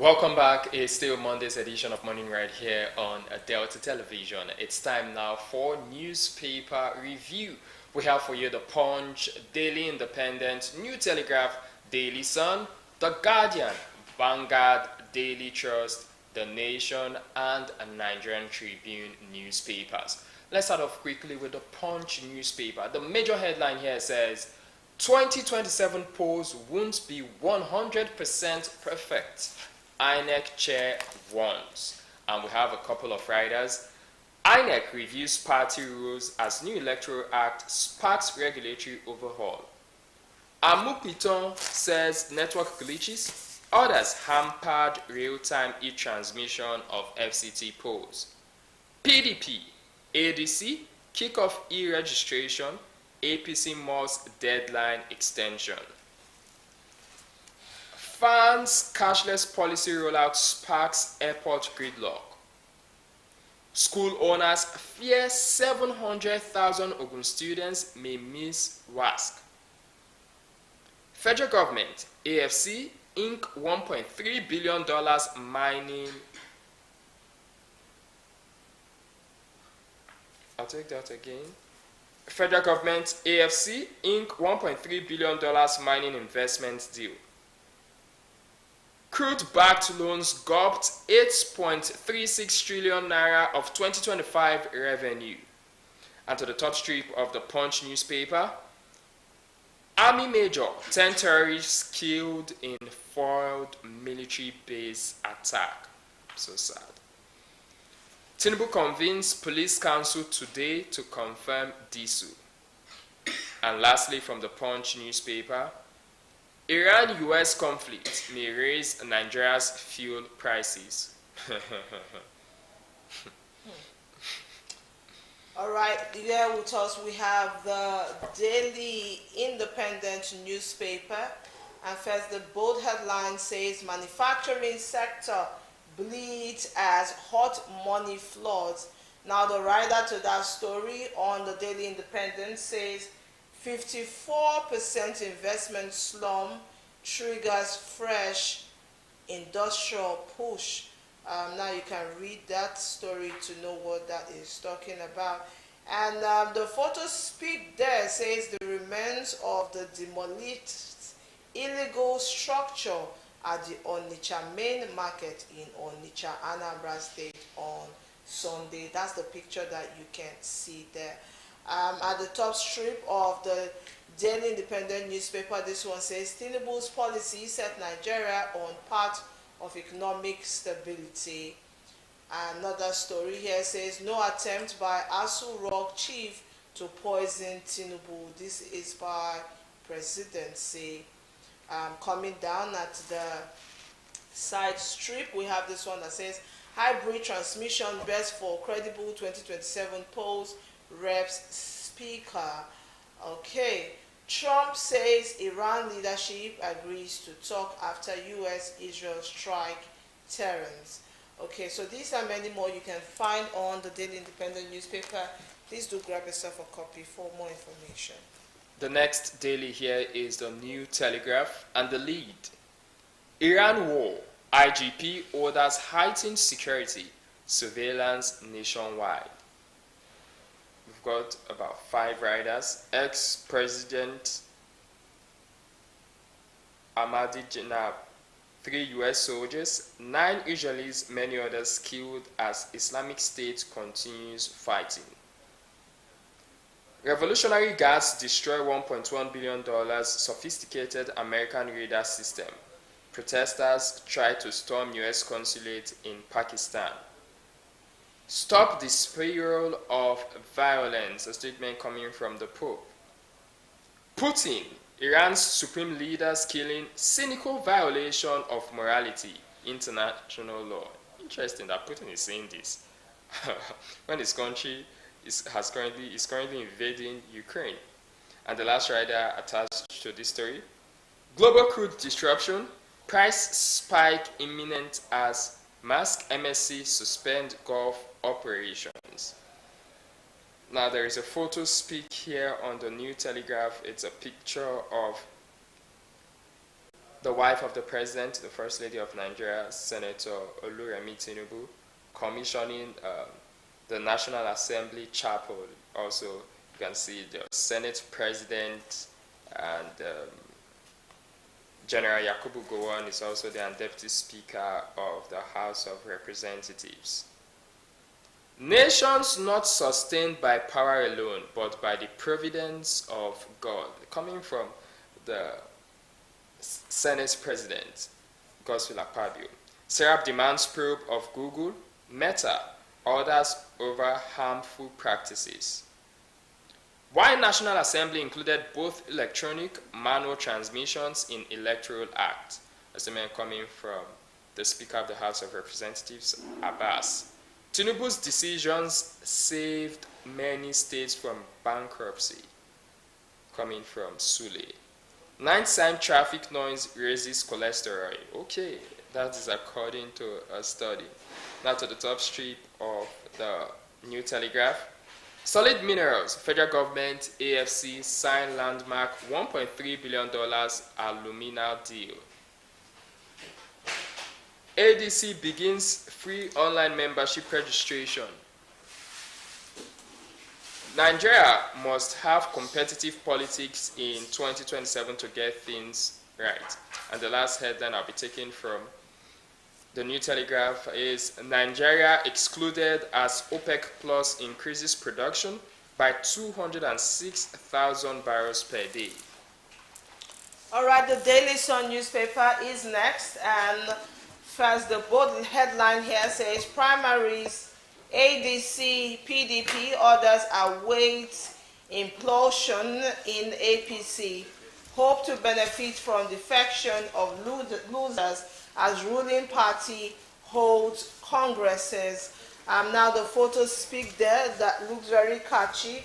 Welcome back. It's still Monday's edition of Morning Ride here on Delta Television. It's time now for newspaper review. We have for you The Punch, Daily Independent, New Telegraph, Daily Sun, The Guardian, Vanguard, Daily Trust, The Nation, and Nigerian Tribune newspapers. Let's start off quickly with The Punch newspaper. The major headline here says, 2027 polls won't be 100% perfect. INEC chair warns. And we have a couple of riders. INEC reviews party rules as new electoral act sparks regulatory overhaul. Amupiton says network glitches. Others hampered real-time e-transmission of FCT polls. PDP, ADC, kick-off e-registration, APC malls deadline extension. Fans cashless policy rollout sparks airport gridlock. School owners fear 700,000 Ogun students may miss WASC. Federal government, AFC, Inc. $1.3 billion mining. I'll take that again. Federal government, AFC, Inc. $1.3 billion mining investment deal. Crude-backed loans gulped 8.36 trillion naira of 2025 revenue. And to the top strip of the Punch newspaper, Army Major, 10 terrorists killed in foiled military base attack. So sad. Tinubu convenes Police Council today to confirm DSU. And lastly, from the Punch newspaper, Iran-US conflict may raise Nigeria's fuel prices. All right, here with us we have the Daily Independent newspaper. And first, the bold headline says, manufacturing sector bleeds as hot money floods. Now, the writer to that story on the Daily Independent says, 54% investment slump triggers fresh industrial push. Now you can read that story to know what that is talking about. And the photos speak there says the remains of the demolished illegal structure at the Onitsha main market in Onitsha, Anambra State on Sunday. That's the picture that you can see there. At the top strip of the Daily Independent newspaper, this one says, Tinubu's policy set Nigeria on path of economic stability. Another story here says, no attempt by ASU Rock chief to poison Tinubu. This is by presidency. Coming down at the side strip, we have this one that says, hybrid transmission best for credible 2027 polls, reps speaker. Okay, Trump says Iran leadership agrees to talk after US-Israel strike terrors. Okay, so these are many more you can find on the Daily Independent newspaper. Please do grab yourself a copy for more information. The next daily here is the New Telegraph and the lead. Iran war. IGP orders heightened security, surveillance nationwide. We've got about 5 riders. Ex-President Ahmadinejad, 3 US soldiers, 9 Israelis, many others killed as Islamic State continues fighting. Revolutionary Guards destroy $1.1 billion sophisticated American radar system. Protesters try to storm US consulate in Pakistan. Stop the spiral of violence, a statement coming from the Pope. Putin, Iran's supreme leader's killing, cynical violation of morality, international law. Interesting that Putin is saying this when his country is currently invading Ukraine. And the last rider attached to this story, global crude disruption, price spike imminent as Maersk MSC suspend Gulf operations. Now there is a photo speak here on the New Telegraph. It's a picture of the wife of the president, the First Lady of Nigeria, Senator Oluremi Tinubu, commissioning the National Assembly Chapel. Also, you can see the Senate President and General Yakubu Gowon is also the Deputy Speaker of the House of Representatives. Nations not sustained by power alone, but by the providence of God. Coming from the Senate President, Godswill Akpabio. Serap demands probe of Google. Meta orders over harmful practices. Why National Assembly included both electronic manual transmissions in Electoral Act? A statement coming from the Speaker of the House of Representatives, Abbas. Tinubu's decisions saved many states from bankruptcy. Coming from Sule. 9th time traffic noise raises cholesterol. Okay, that is according to a study. Now to the top strip of the New Telegraph. Solid Minerals, federal government, AFC, signed landmark $1.3 billion alumina deal. ADC begins free online membership registration. Nigeria must have competitive politics in 2027 to get things right. And the last headline I'll be taking from the New Telegraph is Nigeria excluded as OPEC Plus increases production by 206,000 barrels per day. All right, the Daily Sun newspaper is next. And first, the bold headline here says primaries, ADC, PDP, others await implosion in APC. Hope to benefit from defection of losers as ruling party holds congresses. Now the photos speak there that looks very catchy.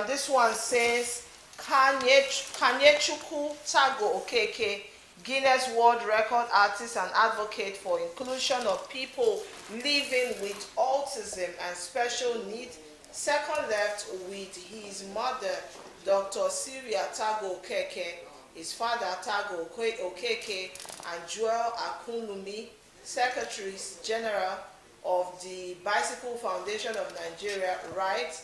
This one says Kanyechukwu Tago Okeke, Guinness World Record artist and advocate for inclusion of people living with autism and special needs, second left with his mother, Dr. Syria Tago Okeke, his father Tago Okeke, and Joel Akunlumi, Secretary General of the Bicycle Foundation of Nigeria, right,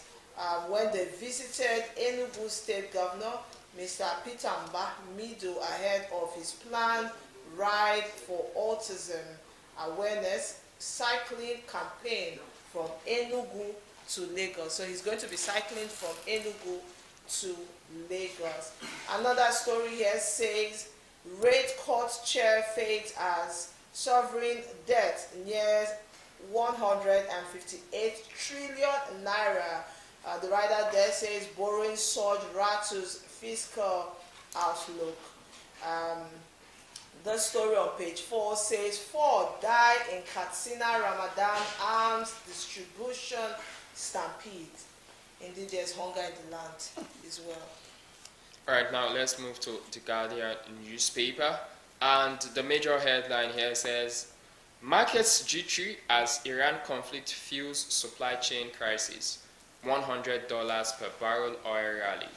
when they visited Enugu State Governor, Mr. Peter Mbah-Mido, ahead of his planned Ride for Autism Awareness cycling campaign from Enugu to Lagos. So he's going to be cycling from Enugu to Lagos. Another story here says, rate court chair fades as sovereign debt nears 158 trillion naira. The writer there says borrowing surge rattles fiscal outlook. The story on page 4 says 4 died in Katsina Ramadan arms distribution stampede. Indeed, there's hunger in the land as well. All right, now let's move to the Guardian newspaper. And the major headline here says, markets jittery as Iran conflict fuels supply chain crisis. $100 per barrel oil rally.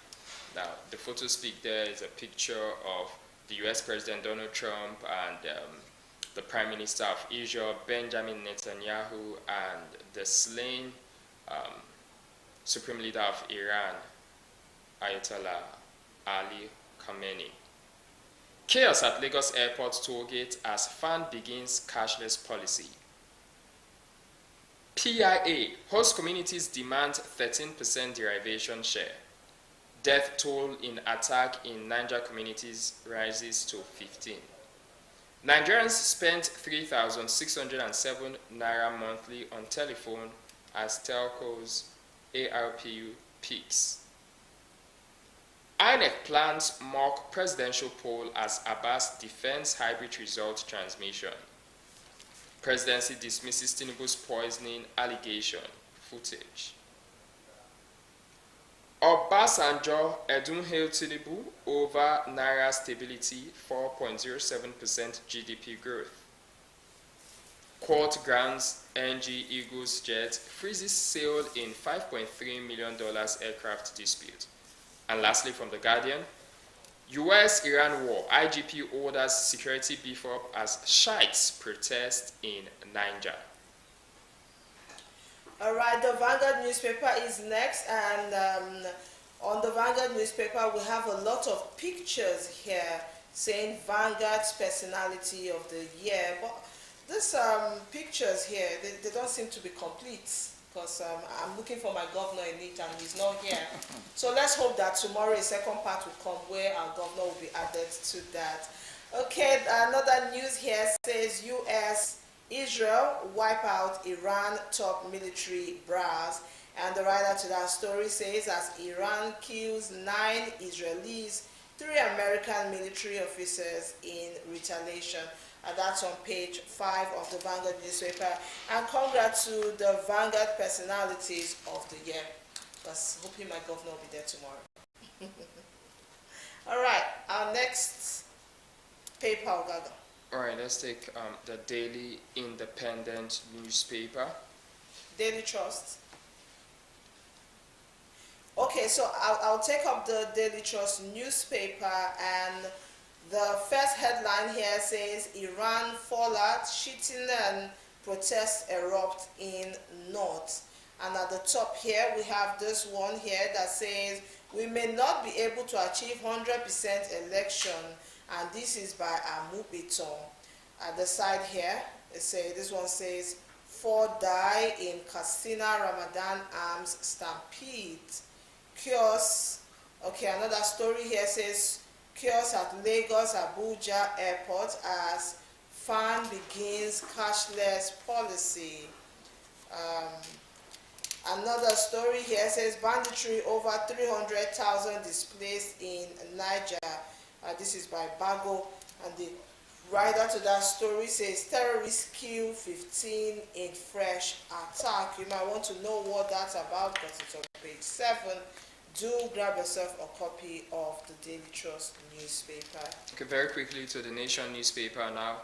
Now, the photo speak there is a picture of the US President Donald Trump and the Prime Minister of Israel, Benjamin Netanyahu, and the slain Supreme Leader of Iran, Ayatollah Ali Khamenei. Chaos at Lagos Airport tollgate as fan begins cashless policy. PIA, host communities demand 13% derivation share. Death toll in attack in Niger communities rises to 15. Nigerians spent 3,607 naira monthly on telephone as telcos ARPU peaks. INEC plans mock presidential poll as Abbas defends hybrid result transmission. Presidency dismisses Tinubu's poisoning allegation. Footage. Obasanjo Edun-hailed Tinubu over Naira stability, 4.07% GDP growth. Court grants NG Eagles jet, freezes sale in $5.3 million aircraft dispute. And lastly, from The Guardian, US-Iran war. IGP orders security beef up as Shiites protest in Niger. All right, the Vanguard newspaper is next, and on the Vanguard newspaper we have a lot of pictures here saying Vanguard's personality of the year, but these pictures here, they don't seem to be complete, because I'm looking for my governor in it and he's not here. So let's hope that tomorrow a second part will come where our governor will be added to that. Okay, another news here says Israel wipe out Iran top military brass, and the writer to that story says as Iran kills 9 Israelis, 3 American military officers in retaliation. And that's on page 5 of the Vanguard newspaper. And congrats to the Vanguard personalities of the year. Because hoping my governor will be there tomorrow. All right, our next paper, Ogaga. All right, let's take the Daily Independent newspaper. Daily Trust. Okay, so I'll take up the Daily Trust newspaper, and the first headline here says Iran fallout, shooting and protests erupt in North. And at the top here we have this one here that says we may not be able to achieve 100% election, and this is by Amubiton. At the side here, this one says 4 die in Katsina Ramadan arms stampede. Chaos. Okay, another story here says chaos at Lagos Abuja airport as FAN begins cashless policy. Another story here says banditry over 300,000 displaced in Niger. This is by Bago, and the writer to that story says terrorists kill 15 in fresh attack. You might want to know what that's about because it's on page 7. Do grab yourself a copy of the Daily Trust newspaper. Okay, very quickly to the Nation newspaper now.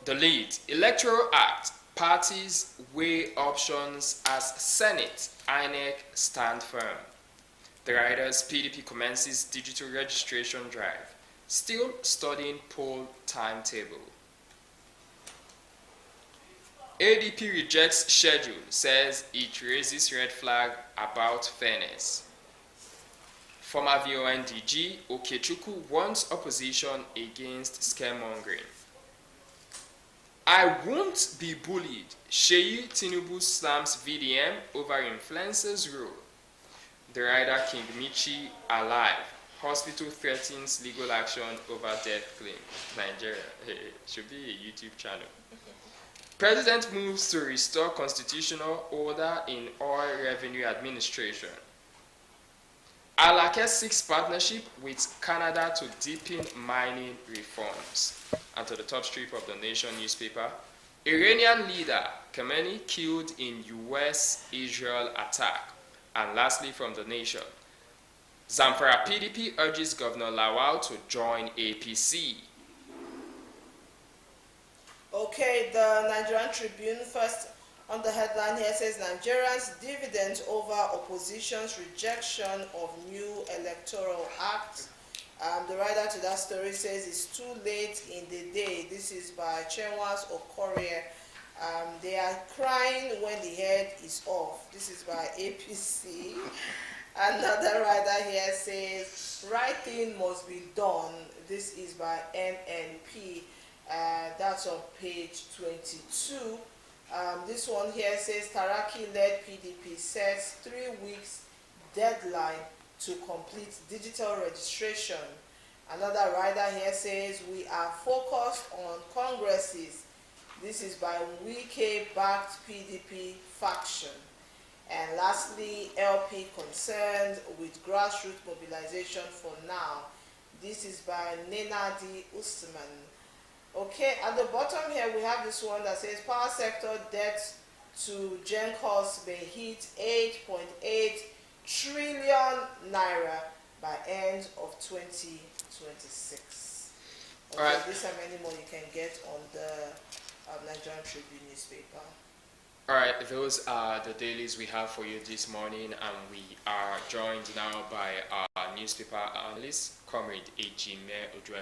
The lead, Electoral Act, parties weigh options as Senate, INEC stand firm. The writers, PDP commences digital registration drive, still studying poll timetable. ADP rejects schedule, says it raises red flag about fairness. Former VON DG Okechukwu warns opposition against scaremongering. I won't be bullied. Sheyi Tinubu slams VDM over influencers rule. The rider King Michi alive. Hospital threatens legal action over death claim. Nigeria. Should be a YouTube channel. President moves to restore constitutional order in Oil Revenue Administration. Alake seeks partnership with Canada to deepen mining reforms. And to the top strip of the Nation newspaper, Iranian leader Khamenei killed in US-Israel attack. And lastly from the Nation, Zamfara PDP urges Governor Lawal to join APC. Okay, the Nigerian Tribune first on the headline here says Nigerians dividend over opposition's rejection of new electoral act. The writer to that story says it's too late in the day. This is by Chenwas Okorie. They are crying when the head is off. This is by APC. Another writer here says right thing must be done. This is by MNP. That's on page 22. This one here says Taraki-led PDP sets 3 weeks deadline to complete digital registration. Another writer here says we are focused on congresses. This is by Wike-backed PDP faction. And lastly, LP concerned with grassroots mobilization for now. This is by Nenadi Usman. Okay, at the bottom here we have this one that says power sector debt to GenCos may hit 8.8 trillion naira by end of 2026. Okay, all right. These are many more you can get on the Nigerian Tribune newspaper. All right, those are the dailies we have for you this morning, and we are joined now by our newspaper analyst, Comrade Ejime Ojueme.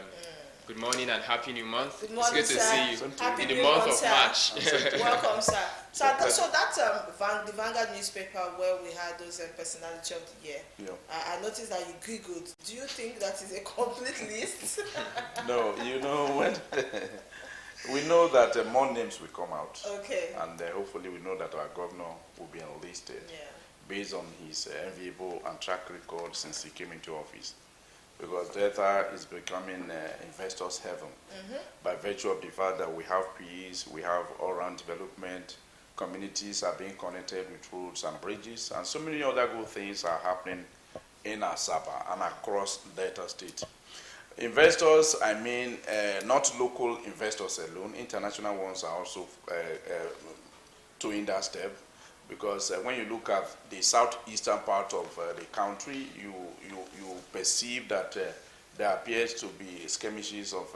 Good morning and happy new month. Good morning, it's good sir. to see you Happy in the new month month, of March. Welcome, sir. So that's the Vanguard newspaper where we had those personality of the year. Yeah. I noticed that you googled. Do you think that is a complete list? No, when we know that more names will come out. Okay. And hopefully we know that our governor will be enlisted based on his enviable and track record since he came into office. Because Delta is becoming investors' heaven by virtue of the fact that we have peace, we have all-round development, communities are being connected with roads and bridges, and so many other good things are happening in Asaba and across Delta State. Investors, I mean, not local investors alone, international ones are also doing that step. Because when you look at the southeastern part of the country, you perceive that there appears to be skirmishes of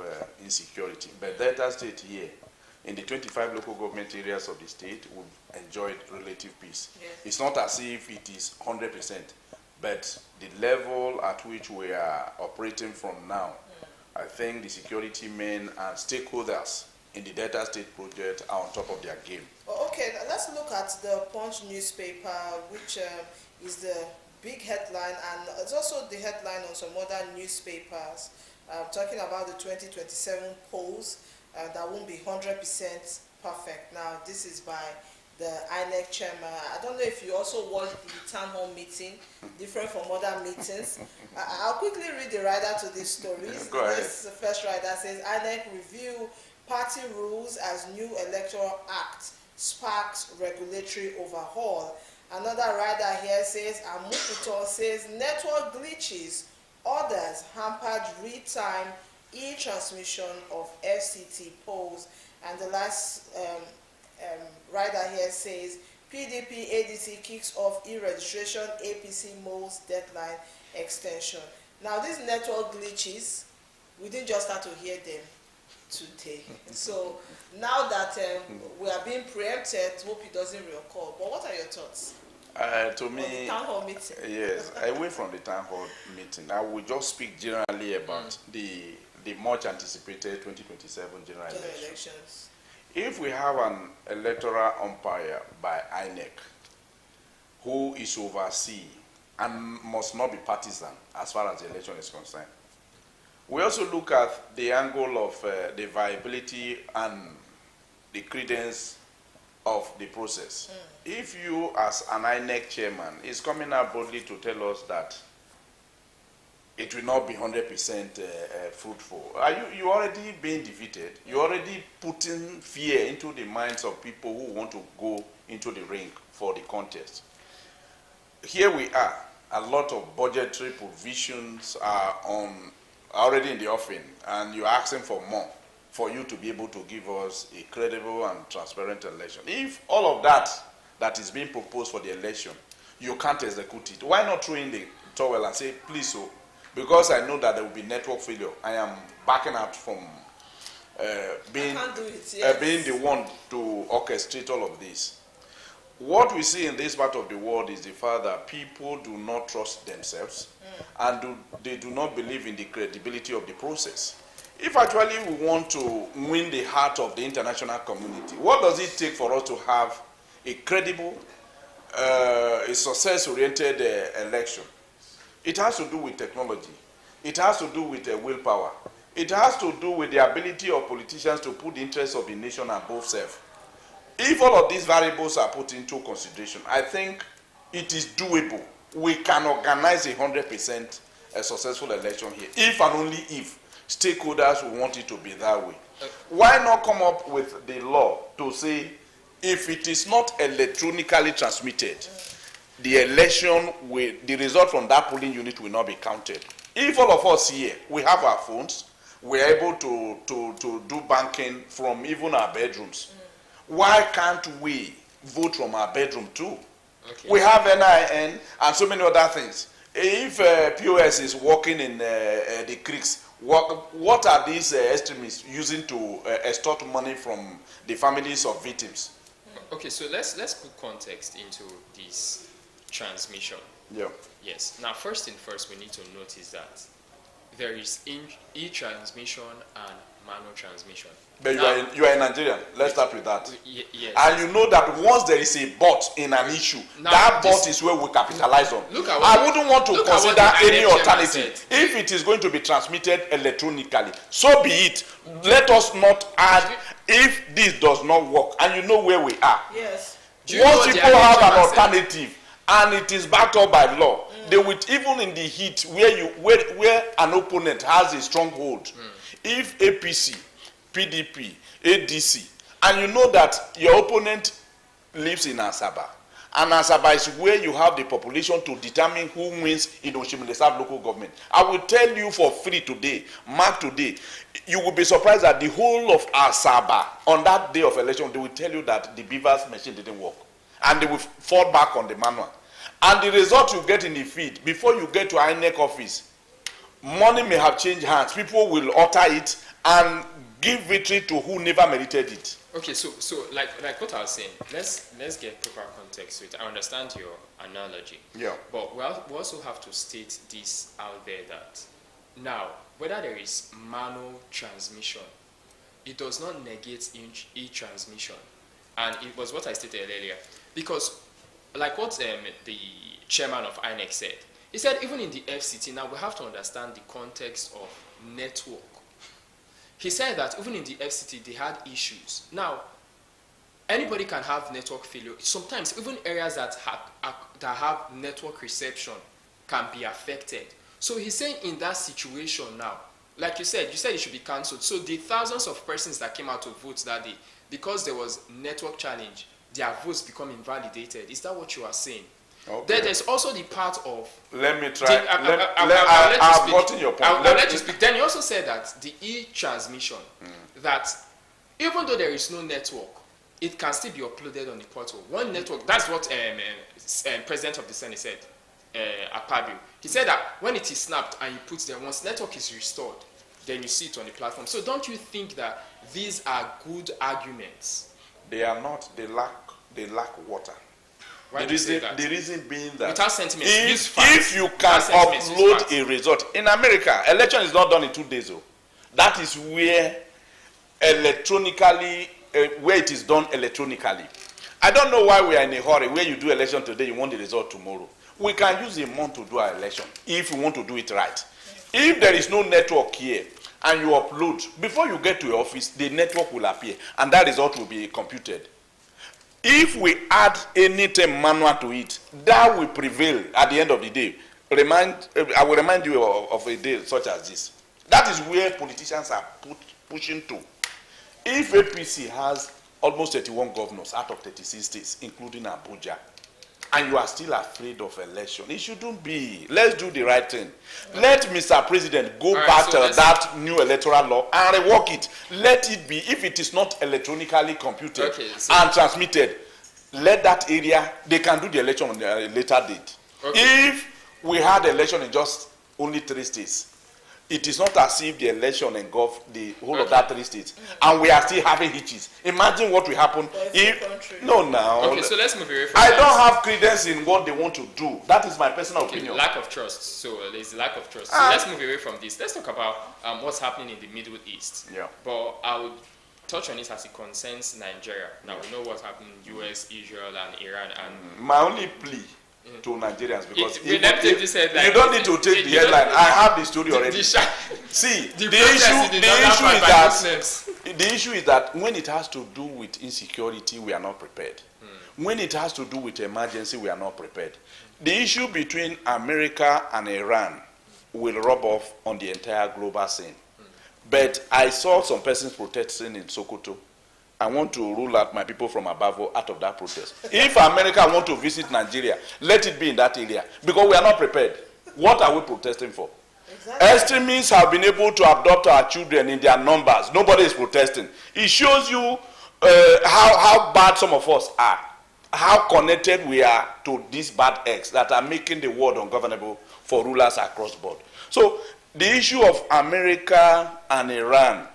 insecurity. But Delta State here, in the 25 local government areas of the state, we've enjoyed relative peace. Yes. It's not as if it is 100%, but the level at which we are operating from now, I think the security men and stakeholders in the Delta State project are on top of their game. Okay, let's look at the Punch newspaper, which is the big headline, and it's also the headline on some other newspapers, talking about the 2027 polls that won't be 100% perfect. Now, this is by the INEC chairman. I don't know if you also watched the town hall meeting, different from other meetings. I'll quickly read the rider to these stories. Go ahead. This first rider says, INEC review party rules as new electoral act sparks regulatory overhaul. Another rider here says, Amukuto says, network glitches, others hampered real-time e-transmission of FCT polls. And the last rider here says, PDP ADC kicks off e-registration APC moles deadline extension. Now, these network glitches, we didn't just start to hear them today. So now that we are being preempted, hope it doesn't reoccur. But what are your thoughts? To me, the town hall meeting. Yes, away from the town hall meeting, I will just speak generally about the much anticipated 2027 general elections. If we have an electoral umpire by INEC who is overseen and must not be partisan as far as the election is concerned, we also look at the angle of the viability and the credence of the process. If you, as an INEC chairman, is coming out boldly to tell us that it will not be 100% fruitful, are you already being defeated? You're already putting fear into the minds of people who want to go into the ring for the contest. Here we are. A lot of budgetary provisions are already in the offing, and you're asking for more for you to be able to give us a credible and transparent election. If all of that is being proposed for the election, you can't execute it, why not throw in the towel and say, please, so, because I know that there will be network failure, I am backing out from being the one to orchestrate all of this. What we see in this part of the world is the fact that people do not trust themselves and they do not believe in the credibility of the process. If actually we want to win the heart of the international community, what does it take for us to have a credible, a success-oriented election? It has to do with technology. It has to do with willpower. It has to do with the ability of politicians to put the interests of the nation above self. If all of these variables are put into consideration, I think it is doable. We can organize 100% a successful election here, if and only if stakeholders will want it to be that way. Why not come up with the law to say, if it is not electronically transmitted, the election, the result from that polling unit will not be counted. If all of us here, we have our phones, we are able to do banking from even our bedrooms. Why can't we vote from our bedroom too? Okay. We have NIN and so many other things. If POS is working in the creeks, what are these extremists using to extort money from the families of victims? Okay, so let's put context into this transmission. Yeah. Yes. Now, first thing first, we need to notice that there is e-transmission and manual transmission. But now, you are a Nigerian. Let's start with that. Yes. And you know that once there is a but in an issue, now, that but is where we capitalize on. Look at I wouldn't want to consider any alternative. Said. If it is going to be transmitted electronically, so be it. Let us not add if this does not work. And you know where we are. Yes. Once people have an alternative and it is backed up by law, they will, even in the heat where an opponent has a stronghold, if APC, PDP, ADC, and you know that your opponent lives in Asaba, and Asaba is where you have the population to determine who wins in Oshimile South local government. I will tell you for free today, mark today, you will be surprised that the whole of Asaba, on that day of election, they will tell you that the Beavers machine didn't work. And they will fall back on the manual. And the result you get in the feed, before you get to INEC office, money may have changed hands. People will alter it and give victory to who never merited it. Okay, so like what I was saying, let's get proper context to it. I understand your analogy. Yeah. But we also have to state this out there that now, whether there is manual transmission, it does not negate e-transmission. And it was what I stated earlier. Because, like what the chairman of INEC said, he said even in the FCT, now we have to understand the context of network. He said that even in the FCT, they had issues. Now, anybody can have network failure. Sometimes, even areas that have network reception can be affected. So he's saying in that situation now, like you said it should be cancelled. So the thousands of persons that came out to vote that day, because there was network challenge, their votes become invalidated. Is that what you are saying? Okay. Then there's also the part of... Let me try. I've gotten your point. I'll let you speak. Then you also said that the e-transmission, that even though there is no network, it can still be uploaded on the portal. One network, that's what President of the Senate said, Akpabio. He said that when it is snapped and you put there, once network is restored, then you see it on the platform. So don't you think that these are good arguments? They are not. They lack water. Why the reason being that without sentiment, if you can upload a result in America, election is not done in 2 days. That is where electronically, where it is done electronically. I don't know why we are in a hurry. Where you do election today, you want the result tomorrow. We can use a month to do our election if we want to do it right. If there is no network here and you upload, before you get to your office, the network will appear and that result will be computed. If we add anything manual to it, that will prevail at the end of the day. I will remind you of a day such as this. That is where politicians are pushing to. If APC has almost 31 governors out of 36 states, including Abuja, and you are still afraid of election, it shouldn't be. Let's do the right thing. Let Mr. President go back to that new electoral law and rework it. Let it be, if it is not electronically computed and transmitted, let that area, they can do the election on a later date. If we had election in just only 3 states, it is not as if the election engulfed the whole of that 3 states, and we are still having hitches. Imagine what will happen if... No, now. Okay, so let's move away from I don't have credence in what they want to do. That is my personal opinion. Lack of trust. So there's lack of trust. So let's move away from this. Let's talk about what's happening in the Middle East. Yeah. But I would touch on it as it concerns Nigeria. Now we know what's happening in US, Israel, and Iran. And my only plea to Nigerians, because you don't need to take the headline. I have the story already. See, the issue is that when it has to do with insecurity, we are not prepared. When it has to do with emergency, we are not prepared. The issue between America and Iran will rub off on the entire global scene. But I saw some persons protesting in Sokoto. I want to rule out my people from Abavo out of that protest. If America want to visit Nigeria, let it be in that area, because we are not prepared. What are we protesting for? Exactly. Extremists have been able to adopt our children in their numbers. Nobody is protesting. It shows you how bad some of us are, how connected we are to these bad eggs that are making the world ungovernable for rulers across the board. So the issue of America and Iran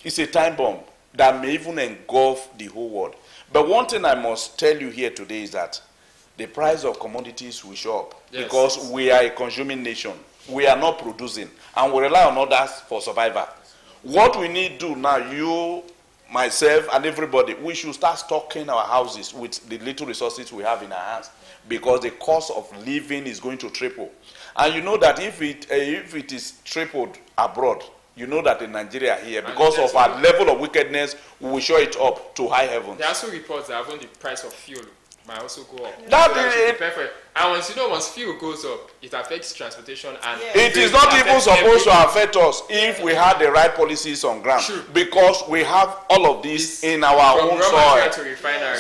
is a time bomb that may even engulf the whole world. But one thing I must tell you here today is that the price of commodities will show up. Yes. Because we are a consuming nation. We are not producing, and we rely on others for survival. What we need to do now, you, myself, and everybody, we should start stocking our houses with the little resources we have in our hands, because the cost of living is going to triple. And you know that if it is tripled abroad, you know that in Nigeria here, because of our level of wickedness, we will show it up to high heavens. There are also reports that even the price of fuel might also go up. And once fuel goes up, it affects transportation, and it is not even supposed to affect us if we had the right policies on ground. True. Because we have all of this in our own soil. To refinery,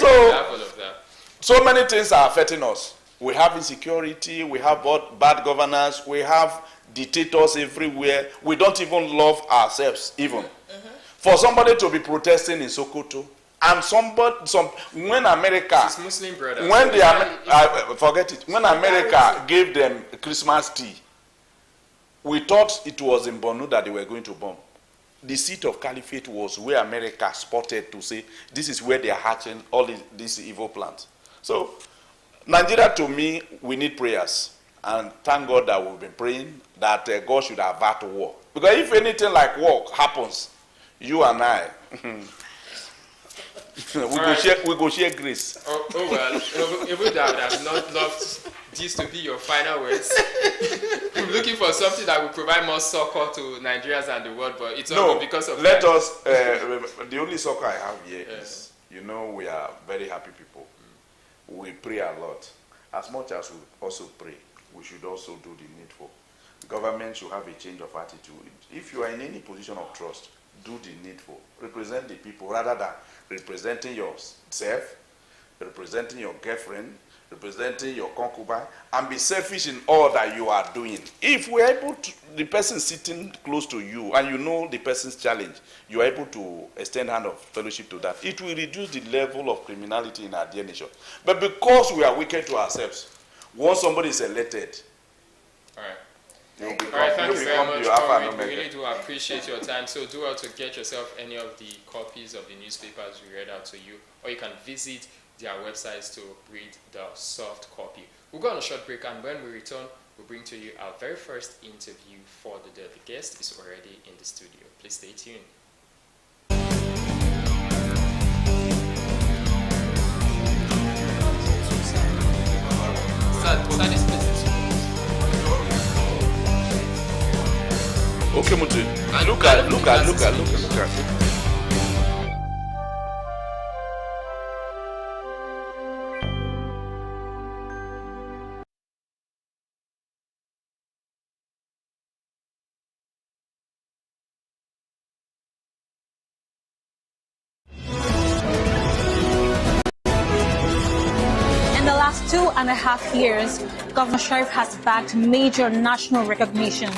so many things are affecting us. We have insecurity, we have bad governance, we have dictators everywhere. We don't even love ourselves even. For somebody to be protesting in Sokoto, and when America, Muslim brothers, forget it. When America gave them Christmas tea, we thought it was in Borno that they were going to bomb. The seat of caliphate was where America spotted to say, this is where they are hatching all these evil plans. So, Nigeria, to me, we need prayers. And thank God that we've been praying that God should avert war. Because if anything like war happens, you and I, we go share grace. Even that I would not love this to be your final words. I'm looking for something that will provide more succor to Nigerians and the world, but it's only because of let us, the only succor I have here is, we are very happy people. We pray a lot. As much as we also pray, we should also do the needful. The government should have a change of attitude. If you are in any position of trust, do the needful. Represent the people rather than representing yourself, representing your girlfriend, representing your concubine, and be selfish in all that you are doing. If we're able to, the person sitting close to you, and you know the person's challenge, you are able to extend hand of fellowship to that, it will reduce the level of criminality in our dear nation. But because we are wicked to ourselves, once somebody is elected, all right. Thank you very much. We really do appreciate your time. So do well to get yourself any of the copies of the newspapers we read out to you, or you can visit their websites to read the soft copy. We'll go on a short break, and when we return, we'll bring to you our very first interview for the day. The guest is already in the studio. Please stay tuned. Okay, Mutu. Look at. In the last 2.5 years, Governor Sheriff has bagged major national recognitions,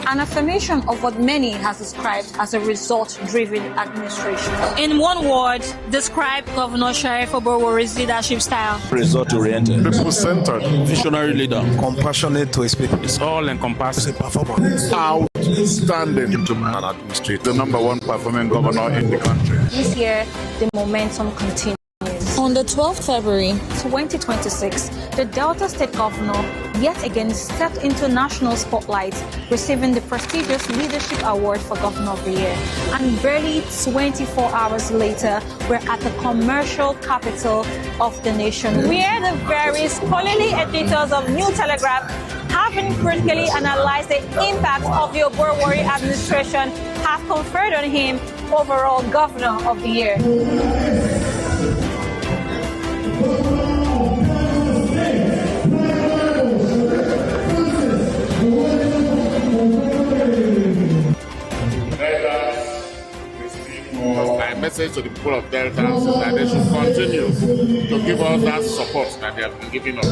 an affirmation of what many has described as a result-driven administration. In one word, describe Governor Sheriff Oborowori's leadership style. Result-oriented. People-centered. Visionary leader. Compassionate to his people. It's all encompassing. Performance. Outstanding gentleman and administrator. The #1 performing governor in the country. This year, the momentum continues. On the 12th February 2026, the Delta State Governor yet again stepped into national spotlight, receiving the prestigious Leadership Award for Governor of the Year. And barely 24 hours later, we're at the commercial capital of the nation, where the very scholarly editors of New Telegraph, having critically analyzed the impact of the Oborowori administration, have conferred on him overall Governor of the Year. My message to the people of Delta is that they should continue to give us that support that they have been giving us.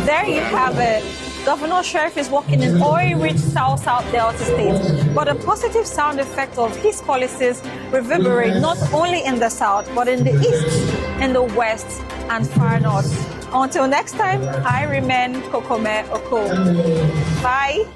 There you have it. Governor Sheriff is working in oil-rich South Delta State, but the positive sound effect of his policies reverberate not only in the South, but in the East, in the West, and far North. Until next time, I remain Kokome Oko. Bye.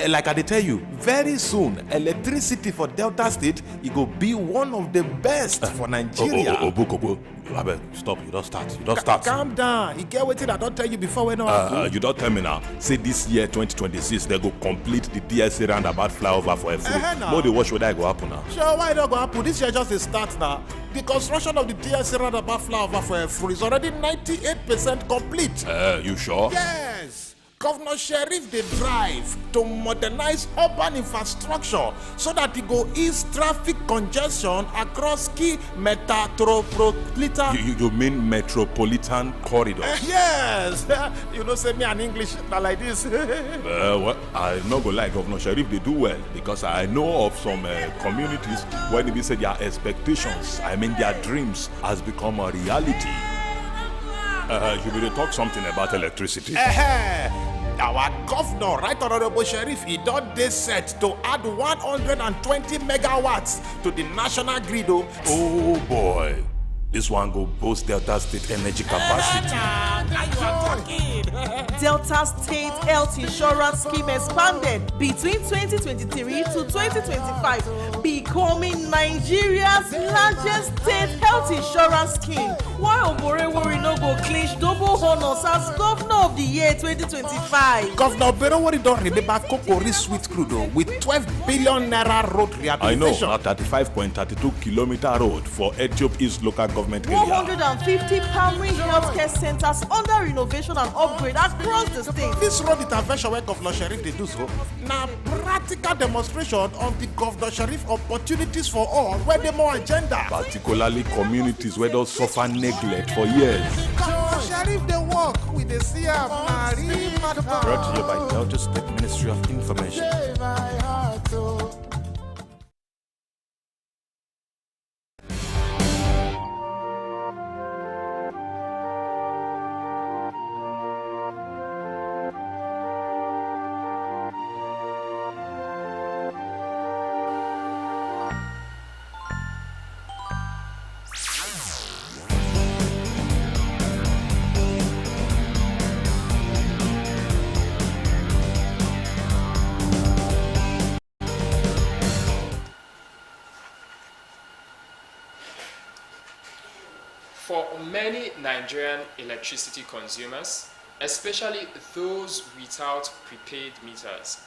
Like I tell you, very soon, electricity for Delta State, it will be one of the best for Nigeria. Obukobo, stop, you don't start. Calm down. You get what I don't tell you before when you don't tell me now. Say this year, 2026, they go complete the DSA roundabout flyover for free. More the watch whether I go happen now. Sure, why not go happen? This year just a start now. The construction of the DSA roundabout flyover for free is already 98% complete. You sure? Yes. Governor Sheriff they drive to modernize urban infrastructure so that it go ease traffic congestion across key metropolitan. You mean metropolitan corridors? Yes. You know, say me in English not like this. Well, I not go like Governor Sheriff they do well because I know of some communities where they say their expectations, their dreams has become a reality. You will talk something about electricity. Our governor, Right Honorable Sheriff, he done this set to add 120 megawatts to the national grid. Oh boy, this one go boost Delta State energy capacity. Delta State Health Insurance Scheme expanded between 2023 to 2025, becoming Nigeria's largest state health insurance scheme. Why Oborewori no go clinch double honors as Governor of the Year 2025? Governor Oborewori don't remember Kokori Sweet Crudo with 12 billion naira road rehabilitation. I know, a 35.32 kilometer road for Ethiopia East local government area. 150 primary healthcare centers under renovation and upgrade across the state. This road intervention where Governor Sheriff they do so, now practical demonstration of the Governor Sheriff opportunities for all where they more agenda. Particularly communities where those suffer neglect for years. Governor Sheriff they work with the CM Brought to you by Delta State Ministry of Information. For many Nigerian electricity consumers, especially those without prepaid meters,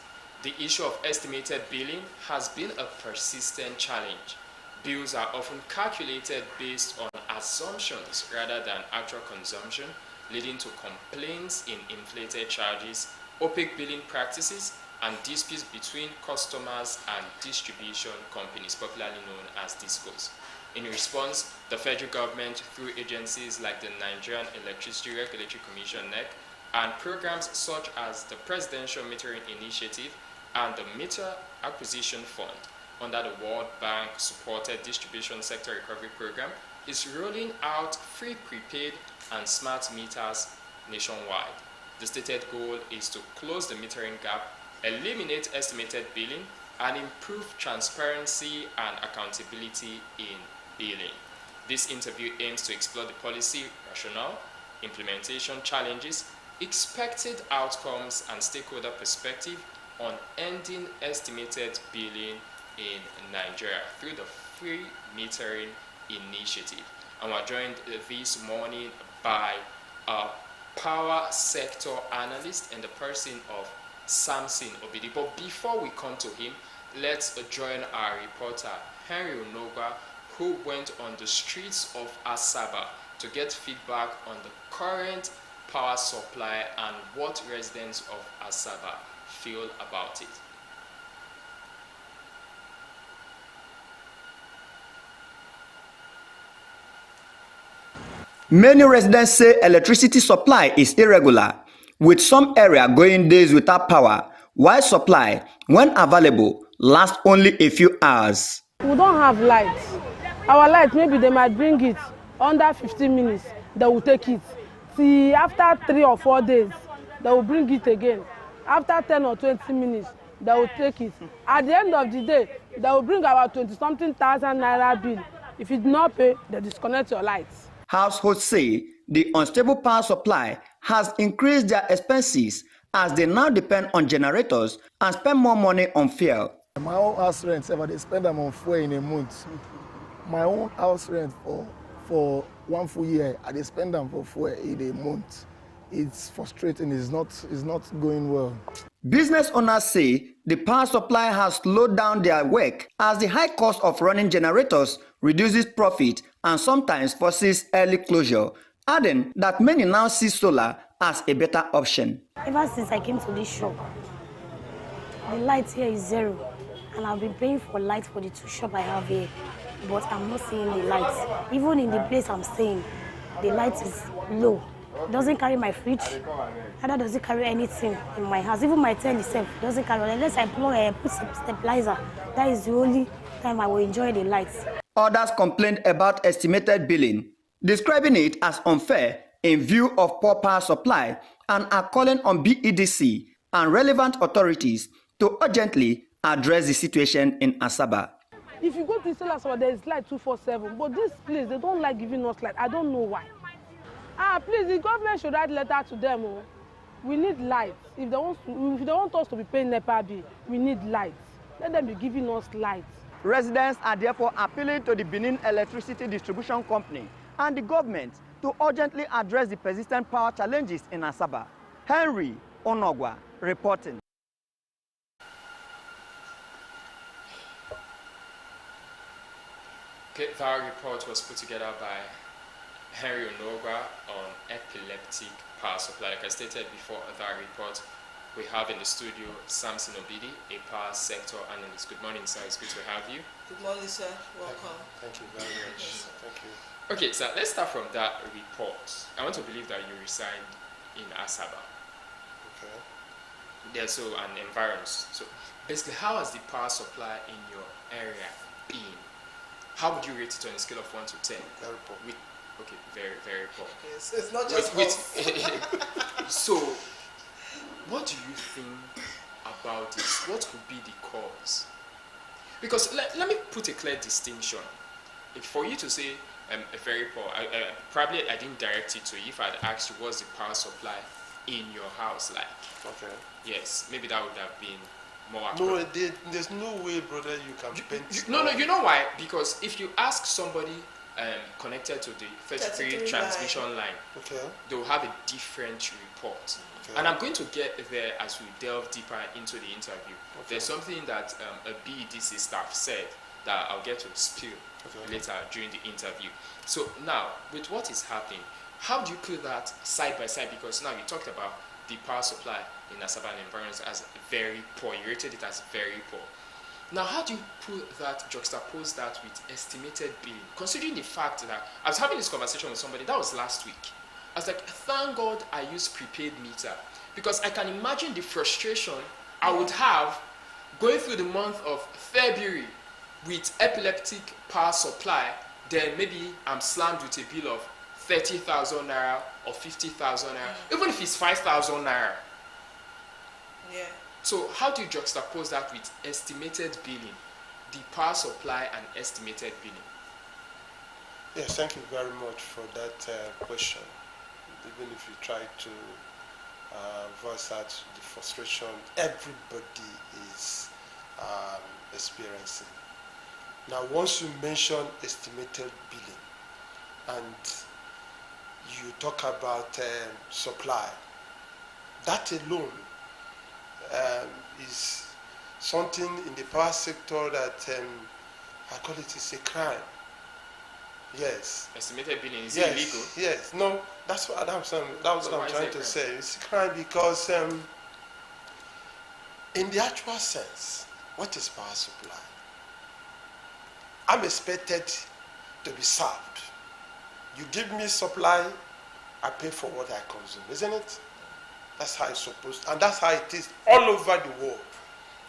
the issue of estimated billing has been a persistent challenge. Bills are often calculated based on assumptions rather than actual consumption, leading to complaints in inflated charges, opaque billing practices, and disputes between customers and distribution companies, popularly known as DISCOs. In response, the federal government, through agencies like the Nigerian Electricity Regulatory Commission (NEC) and programs such as the Presidential Metering Initiative and the Meter Acquisition Fund under the World Bank supported Distribution Sector Recovery Program, is rolling out free prepaid and smart meters nationwide. The stated goal is to close the metering gap, eliminate estimated billing, and improve transparency and accountability in billing. This interview aims to explore the policy rationale, implementation challenges, expected outcomes, and stakeholder perspective on ending estimated billing in Nigeria through the free metering initiative. And we're joined this morning by a power sector analyst in the person of Samson Obidi. But before we come to him, let's join our reporter Henry Onogba, who went on the streets of Asaba to get feedback on the current power supply and what residents of Asaba feel about it. Many residents say electricity supply is irregular, with some area going days without power, while supply, when available, lasts only a few hours. We don't have lights. Our light, maybe they might bring it under 15 minutes, they will take it. See, after 3 or 4 days, they will bring it again. After 10 or 20 minutes, they will take it. At the end of the day, they will bring about 20-something thousand naira bill. If you do not pay, they disconnect your lights. Households say the unstable power supply has increased their expenses as they now depend on generators and spend more money on fuel. My own house rent, if they spend them on fuel in a month. My own house rent for 1 full year, I spend them for fuel in a month. It's frustrating. It's not going well. Business owners say the power supply has slowed down their work as the high cost of running generators reduces profit and sometimes forces early closure, adding that many now see solar as a better option. Ever since I came to this shop, the light here is zero, and I've been paying for light for the 2 shops I have here, but I'm not seeing the lights. Even in the place I'm staying, the light is low. It doesn't carry my fridge, neither does it carry anything in my house. Even my tent itself doesn't carry, unless I put some stabilizer. That is the only time I will enjoy the lights. Others complained about estimated billing, describing it as unfair in view of poor power supply, and are calling on BEDC and relevant authorities to urgently address the situation in Asaba. If you go to Solar Asaba, there is light 247, but this place, they don't like giving us light. I don't know why. Please, the government should write a letter to them. Oh. We need light. If they want us to be paying NEPA bill, we need light. Let them be giving us light. Residents are therefore appealing to the Benin Electricity Distribution Company and the government to urgently address the persistent power challenges in Asaba. Henry Onogwa reporting. Okay, that report was put together by Henry Onogwa on epileptic power supply. Like I stated before, that report we have in the studio Samson Obidi, a power sector analyst. Good morning, sir. It's good to have you. Good morning, sir. Welcome. Thank you very much. Thank you. Okay, so let's start from that report. I want to believe that you reside in Asaba. Okay. Yeah, so an environment. So basically, how has the power supply in your area been? How would you rate it on a scale of 1 to 10? Very poor. Okay, very, very poor. Okay, so it's not just So, what do you think about this? What could be the cause? Because let me put a clear distinction. For you to say a very poor, probably I didn't direct it to you. If I'd asked you what's the power supply in your house like? Okay. Yes, maybe that would have been more No, accurate. there's no way, brother, you can paint. No, you know why? Because if you ask somebody connected to the 33 transmission line, okay, they will have a different report. Okay. And I'm going to get there as we delve deeper into the interview. Okay. There's something that a BEDC staff said that I'll get to spill later during the interview. So now, with what is happening, how do you put that side by side? Because now you talked about the power supply in Asaba and environments as very poor. You rated it as very poor. Now, how do you put that, juxtapose that with estimated billing? Considering the fact that I was having this conversation with somebody, that was last week. I was like, thank God I use prepaid meter, because I can imagine the frustration I would have going through the month of February with epileptic power supply. Then maybe I'm slammed with a bill of 30,000 naira or 50,000 naira, even if it's 5,000 naira. Yeah. So how do you juxtapose that with estimated billing, the power supply and estimated billing? Yes, thank you very much for that question. Even if you try to voice out the frustration everybody is experiencing. Now, once you mention estimated billing and you talk about supply, that alone is something in the power sector that I call it is a crime. Yes. Estimated billing is yes, illegal? Yes. No, that's what I'm saying. That's what I'm trying to say. It's a crime because in the actual sense, what is power supply? I'm expected to be served. You give me supply, I pay for what I consume, isn't it? That's how it's supposed to, and that's how it is all over the world.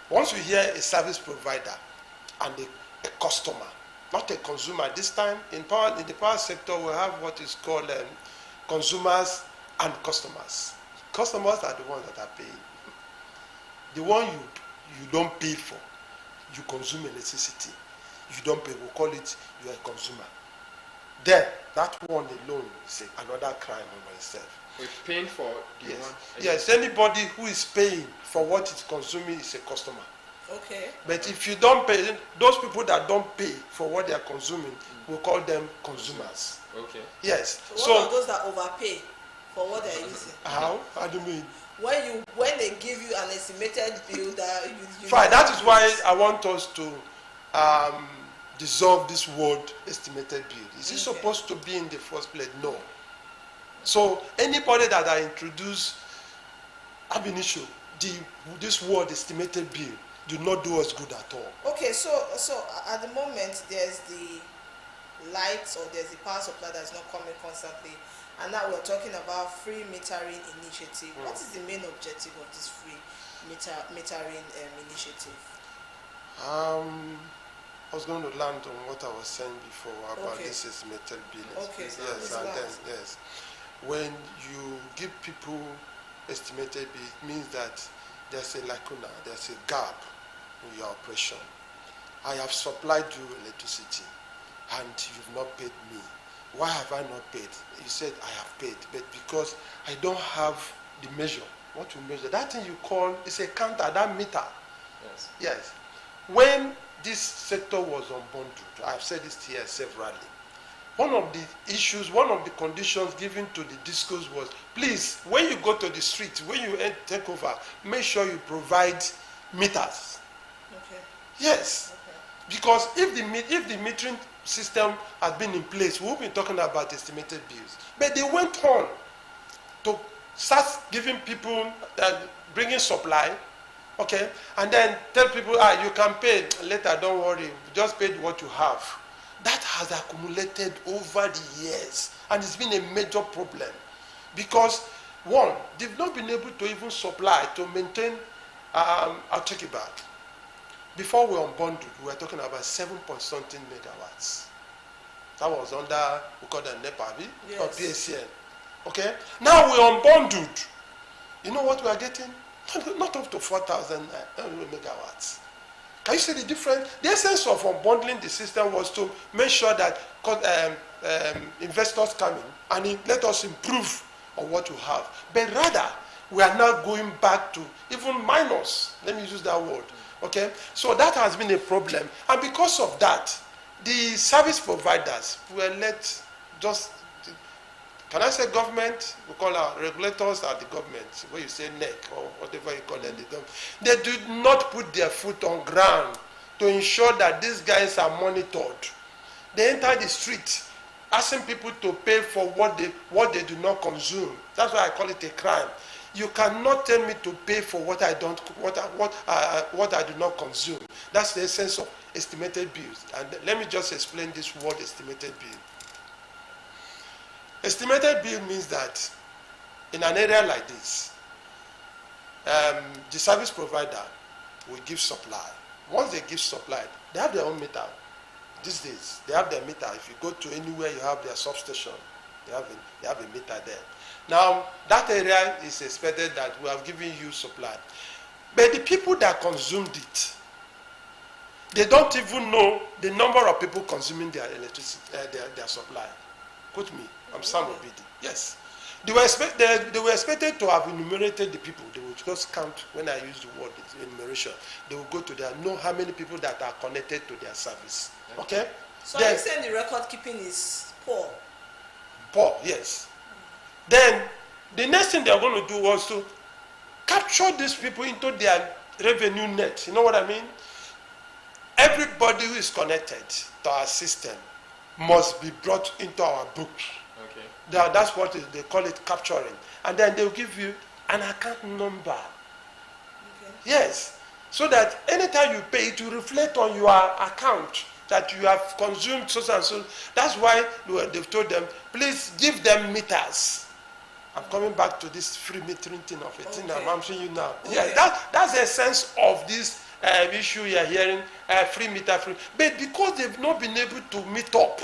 Once you hear a service provider and a customer, not a consumer, this time in the power sector we have what is called consumers and customers. Customers are the ones that are paying. The one you don't pay for, you consume electricity. You don't pay, we'll call it, you're a consumer. then that one alone is another crime on itself. We're paying for the yes. one. Yes, anybody who is paying for what it's consuming is a customer. Okay. But if you don't pay, those people that don't pay for what they are consuming, we call them consumers. Okay. Yes. So what are those that overpay for what they are using? How? How do you mean? When they give you an estimated bill that you fine. That is why I want us to dissolve this word estimated bill. Is it supposed to be in the first place? No. So anybody that I introduce ab initio, this word estimated bill do not do us good at all. Okay, so at the moment there's the lights or there's the power supply that's not coming constantly, and now we're talking about free metering initiative. What is the main objective of this free metering initiative? I was going to land on what I was saying before about this estimated bill. Okay, so yes, and then yes, when you give people estimated bill, it means that there's a lacuna, there's a gap in your operation. I have supplied you electricity and you've not paid me. Why have I not paid? You said I have paid, but because I don't have the measure. What you measure? That thing you call is a counter, that meter. Yes. Yes. When this sector was unbundled, I've said this here severally. One of the issues, one of the conditions given to the discos was, please, when you go to the street, when you take over, make sure you provide meters. Okay. Yes. Okay. Because if the metering system had been in place, we would be talking about estimated bills. But they went on to start giving people, bringing supply, okay, and then tell people, you can pay later, don't worry, just pay what you have. That has accumulated over the years, and it's been a major problem because, one, they've not been able to even supply to maintain our take back. Before we unbundled, we were talking about 7.something megawatts. That was under, we call them NEPA, or PACN. Okay? Now we unbundled. You know what we are getting? Not up to 4,000 megawatts. Can you see the difference? The essence of unbundling the system was to make sure that investors come in and let us improve on what we have. But rather, we are now going back to even minus. Let me use that word. Okay? So that has been a problem. And because of that, the service providers were let just, can I say government? We call our regulators are the government, where you say NEC or whatever you call them. They did not put their foot on ground to ensure that these guys are monitored. They enter the street asking people to pay for what they do not consume. That's why I call it a crime. You cannot tell me to pay for what I do not consume. That's the essence of estimated bills. And let me just explain this word estimated bill. Estimated bill means that in an area like this, the service provider will give supply. Once they give supply, they have their own meter. These days, they have their meter. If you go to anywhere, you have their substation. They have a meter there. Now, that area is expected that we have given you supply. But the people that consumed it, they don't even know the number of people consuming their electricity, their supply. Quote me, I'm Sam Obidi. Yes. They were expected to have enumerated the people. They would just count, when I use the word enumeration, they will go to their, know how many people that are connected to their service. Okay? So are you saying the record keeping is poor? Poor, yes. Then the next thing they are going to do was to capture these people into their revenue net. You know what I mean? Everybody who is connected to our system must be brought into our book. Okay. That's what they call it, capturing. And then they'll give you an account number. Okay. Yes. So that anytime you pay, it will reflect on your account that you have consumed so and so. That's why they've told them, please give them meters. I'm coming back to this free metering thing of it. Okay. I'm answering you now. Okay. Yeah, that's the sense of this issue you're hearing, free meter, free. But because they've not been able to meet up,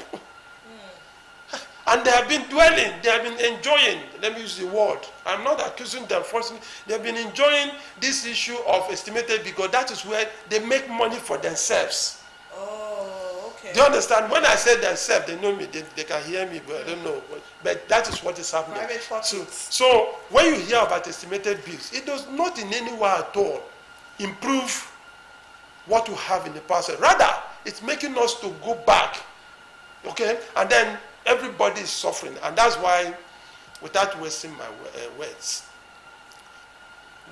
and they have been dwelling, they have been enjoying, let me use the word, I'm not accusing them forcibly, they've been enjoying this issue of estimated because that is where they make money for themselves. Oh, okay. Okay. Do you understand? When I say themselves, they know me, they can hear me, but I don't know. But that is what is happening. Private pockets. So when you hear about estimated bills, it does not in any way at all improve what we have in the past. Rather, it's making us to go back, okay? And then everybody is suffering. And that's why, without wasting my words,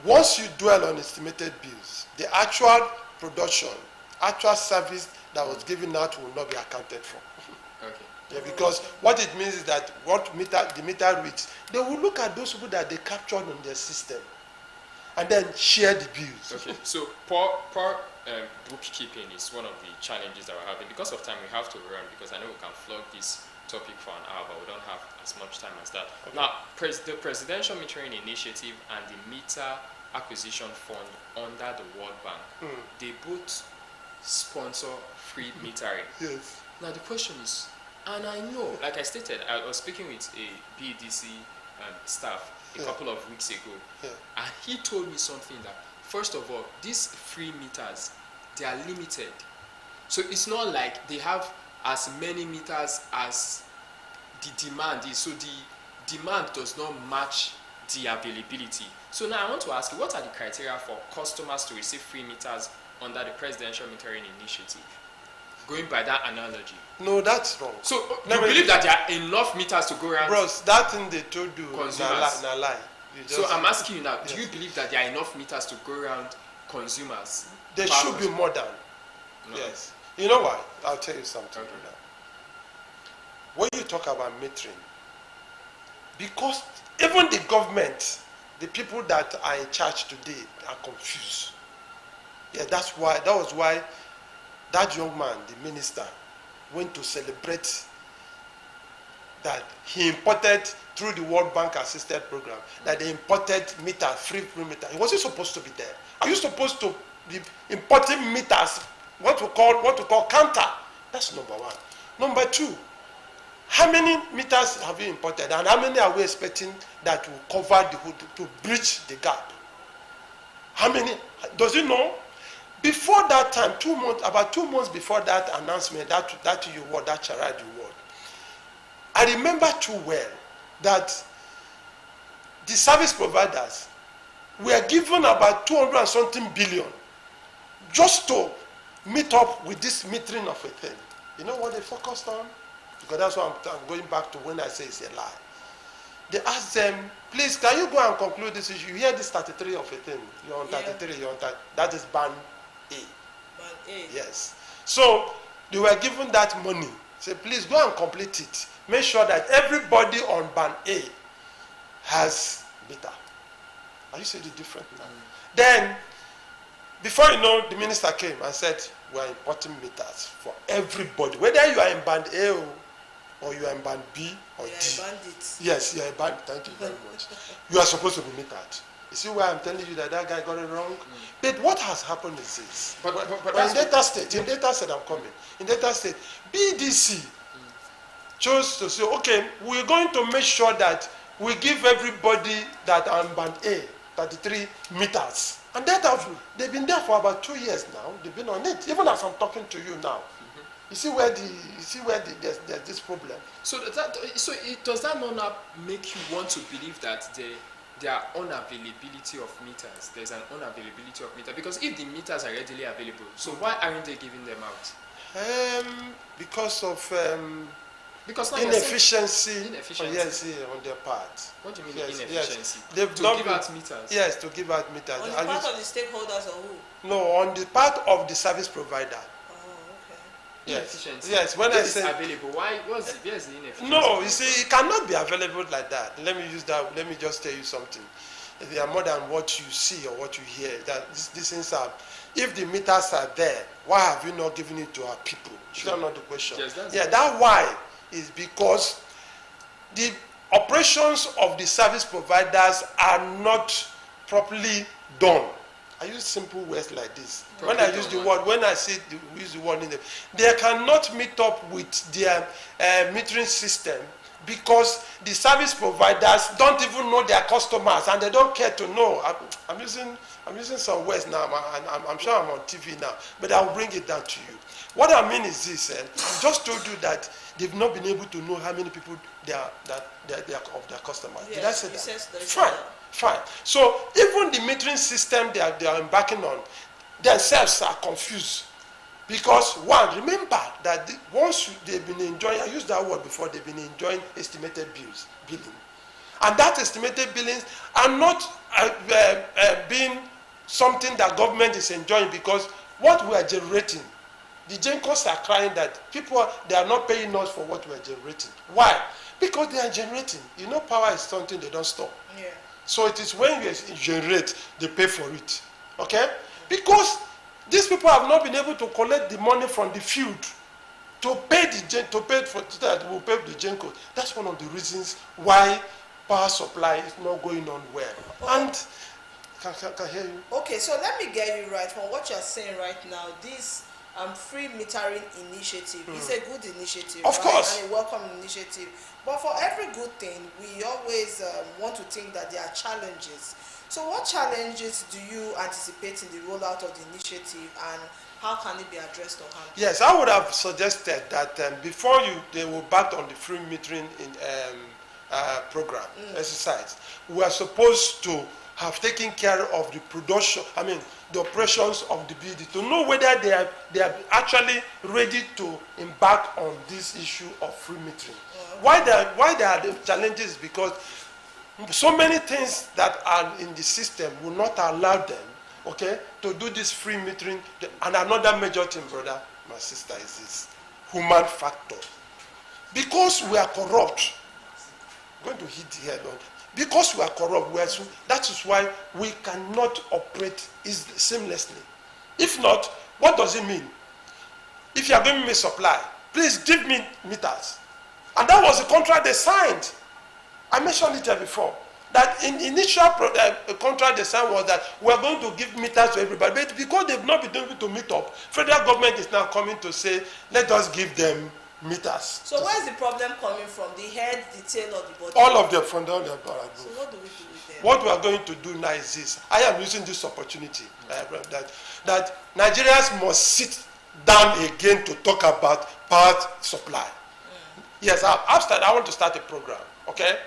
once you dwell on estimated bills, the actual production, actual service that was given out will not be accounted for. Okay. Yeah, because what it means is that the meter reads, they will look at those people that they captured on their system and then share the bills. Okay, so poor bookkeeping is one of the challenges that we're having. Because of time, we have to run, because I know we can flog this topic for an hour, but we don't have as much time as that. Okay. Now, the Presidential Metering Initiative and the Meter Acquisition Fund under the World Bank, they both sponsor free metering. Yes. Now, the question is, and I know, like I stated, I was speaking with a BEDC staff a couple of weeks ago, and he told me something that, first of all, these free meters, they are limited. So it's not like they have as many meters as the demand is. So the demand does not match the availability. So now I want to ask you, what are the criteria for customers to receive free meters under the Presidential Metering Initiative? Going by that analogy. No, that's wrong. So you believe that there are enough meters to go around? Bros, that thing they told you is a lie. So I'm asking you now, do you believe that there are enough meters to go around consumers? There should be more than. No. Yes. You know why? I'll tell you something. Okay. When you talk about metering, because even the government, the people that are in charge today are confused. Yeah, that was why that young man, the minister, went to celebrate that he imported through the World Bank assisted program, that they imported free meter. He wasn't supposed to be there. Are you supposed to be importing meters, what we call counter? That's number one. Number two, how many meters have you imported, and how many are we expecting that will cover the hood to bridge the gap? How many? Does he know? Before that time, about 2 months before that announcement, that charade you word, I remember too well that the service providers were given about 200 and something billion just to meet up with this metering of a thing. You know what they focused on? Because that's what I'm going back to when I say it's a lie. They asked them, please, can you go and conclude this issue? You hear this 33 of a thing. You're on 33, you're on that is band A. Band A. Yes. So they were given that money. Say, please go and complete it. Make sure that everybody on band A has meter. Are you seeing the difference now? Then, before you know, the minister came and said, we are importing meters for everybody. Whether you are in band A or you are in band B or D. You are a bandit. Yes, you are a bandit. Thank you very much. You are supposed to be metered. You see why I'm telling you that guy got it wrong? But what has happened is this. But in Delta State, I'm coming. In Delta State, BDC chose to say, okay, we're going to make sure that we give everybody that are in band A 33 meters. And they've been there for about 2 years now. They've been on it. Even as I'm talking to you now. You see where there's this problem. So does that not make you want to believe that there are unavailability of meters? There's an unavailability of meters because if the meters are readily available, so why aren't they giving them out? Because of inefficiency. Yes, on their part. What do you mean inefficiency? Yes. To give out meters. Yes, to give out meters. On the part of the stakeholders or who? No, on the part of the service provider. Inefficiency. Yes, when I say available, where's the inefficiency? No, you see, it cannot be available like that. Let me just tell you something. They are more than what you see or what you hear. That these things are. If the meters are there, why have you not given it to our people? Sure. That's not the question. Yes, that why is because the operations of the service providers are not properly done. I use simple words like this. When I use the word, when I say use the word in them, they cannot meet up with their metering system because the service providers don't even know their customers and they don't care to know. I'm using some words now, and I'm sure I'm on TV now, but I'll bring it down to you. What I mean is this: I just told you that they've not been able to know how many people they are of their customers. Yes, did I say that? Fine. So even the metering system they are embarking on, themselves are confused. Because one, remember that once they've been enjoying, I used that word before, they've been enjoying estimated billing. And that estimated billings are not being something that government is enjoying, because what we are generating, the GENCOs are crying that they are not paying us for what we are generating. Why? Because they are generating. You know, power is something they don't store. Yeah. So it is when you generate, they pay for it. Okay? Because these people have not been able to collect the money from the field to pay that will pay the GENCO. That's one of the reasons why power supply is not going on well. And can hear you. Okay, so let me get you right from what you're saying right now. This free metering initiative is a good initiative, of course, and a welcome initiative. But for every good thing, we always want to think that there are challenges. So what challenges do you anticipate in the rollout of the initiative, and how can it be addressed or handled? Yes, I would have suggested that before they will back on the free metering program exercise, we are supposed to have taken care of the production, the operations of the BD, to know whether they are actually ready to embark on this issue of free metering. Why there are the challenges? Because so many things that are in the system will not allow them, okay, to do this free metering. And another major thing, brother, my sister, is this human factor. Because we are corrupt, I'm going to hit here, because we are corrupt, that is why we cannot operate seamlessly. If not, what does it mean? If you are giving me supply, please give me meters. And that was the contract they signed. I mentioned it here before, that in initial contract they signed was that we are going to give meters to everybody. But because they've not been able to meet up, federal government is now coming to say, let us give them meters. So where is the problem coming from? The head, the tail, or the body? All of them from down there. So what do we do with them? What we are going to do now is this. I am using this opportunity that Nigerians must sit down again to talk about power supply. Yes, I want to start a program, okay?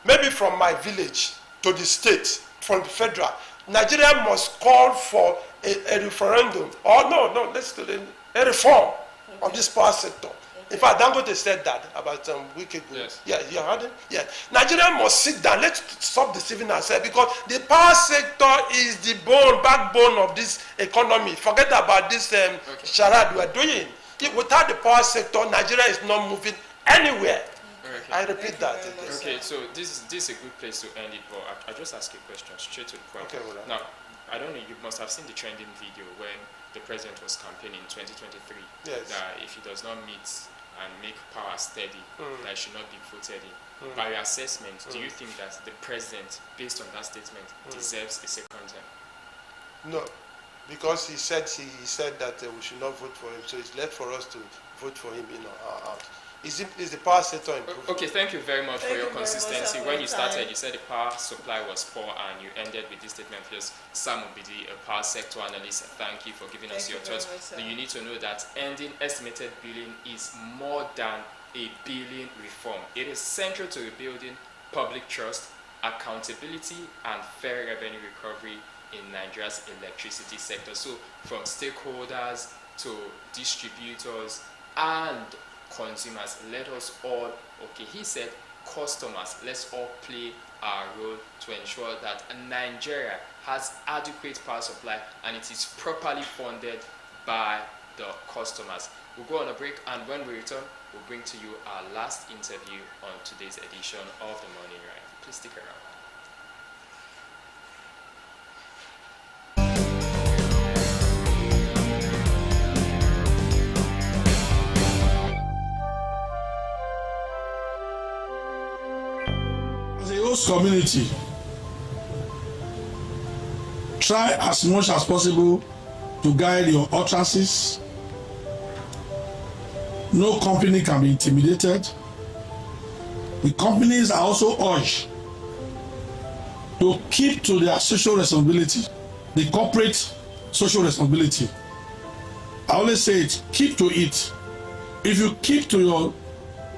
Maybe from my village to the state, from the federal. Nigeria must call for a referendum, or let's do a reform of this power sector. In fact, Dangote said that about a week ago. Yes. Yeah, you heard it? Yeah. Nigeria must sit down. Let's stop deceiving ourselves, because the power sector is the backbone of this economy. Forget about this charade we are doing. Without the power sector, Nigeria is not moving anywhere. Okay. I repeat that. Okay, so this is a good place to end it, but I'll just ask you a question straight to the point. Okay, well, now, I don't know, you must have seen the trending video when the president was campaigning in 2023. Yes. That if he does not meet and make power steady, that he should not be voted in. By your assessment, do you think that the president, based on that statement, deserves a second term? No, because he said that we should not vote for him, so it's left for us to vote for him in or out. Is the power sector improved? Okay, thank you very much for your consistency. When you started, you said the power supply was poor, and you ended with this statement. Because Sam Obidi, a power sector analyst, thank you for giving us your thoughts. You need to know that ending estimated billing is more than a billing reform. It is central to rebuilding public trust, accountability, and fair revenue recovery in Nigeria's electricity sector. So, from stakeholders to distributors and consumers, let us all, he said, customers, let's all play our role to ensure that Nigeria has adequate power supply and it is properly funded by the customers. We'll go on a break, and when we return, we'll bring to you our last interview on today's edition of The Morning Ride. Please stick around. Community, try as much as possible to guide your utterances. No company can be intimidated. The companies are also urged to keep to their social responsibility, the corporate social responsibility. I always say it, keep to it. If you keep to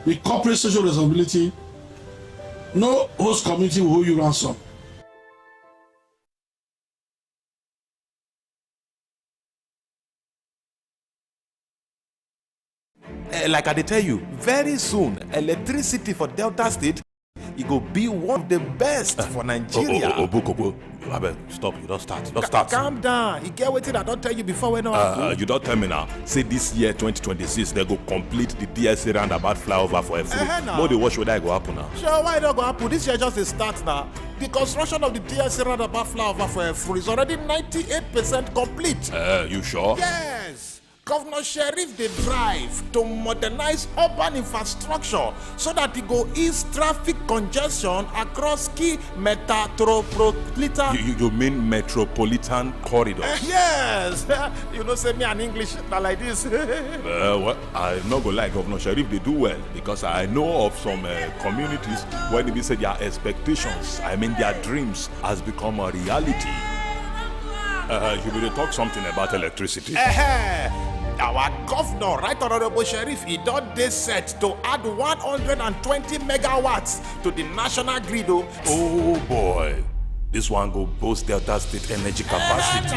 the corporate social responsibility, no host community will hold you ransom. Like I dey tell you, very soon electricity for Delta State it go be one of the best for Nigeria. Obukobo, abeg stop, you don start. Don start. Calm down, e get wetin I don tell you before wey no happen. You don tell me now, say this year 2026 they go complete the DSA roundabout flyover for Efuru. No dey watch whether e go happen now. Sure, why e no go happen? This year just dey start now. The construction of the DSA roundabout flyover for Efuru is already 98% complete. You sure? Yes. Governor Sheriff dey drive to modernize urban infrastructure so that e go ease traffic congestion across key metropolitan. You mean metropolitan corridor? Yes. You know say me and English na like this. Well, I no go lie, Governor Sheriff dey do well because I know of some communities where they say their expectations, I mean their dreams, has become a reality. You will talk something about electricity. Our governor, Right Honorable Sheriff, he don dey set to add 120 megawatts to the national grid. Oh boy, this one go boost Delta State energy capacity.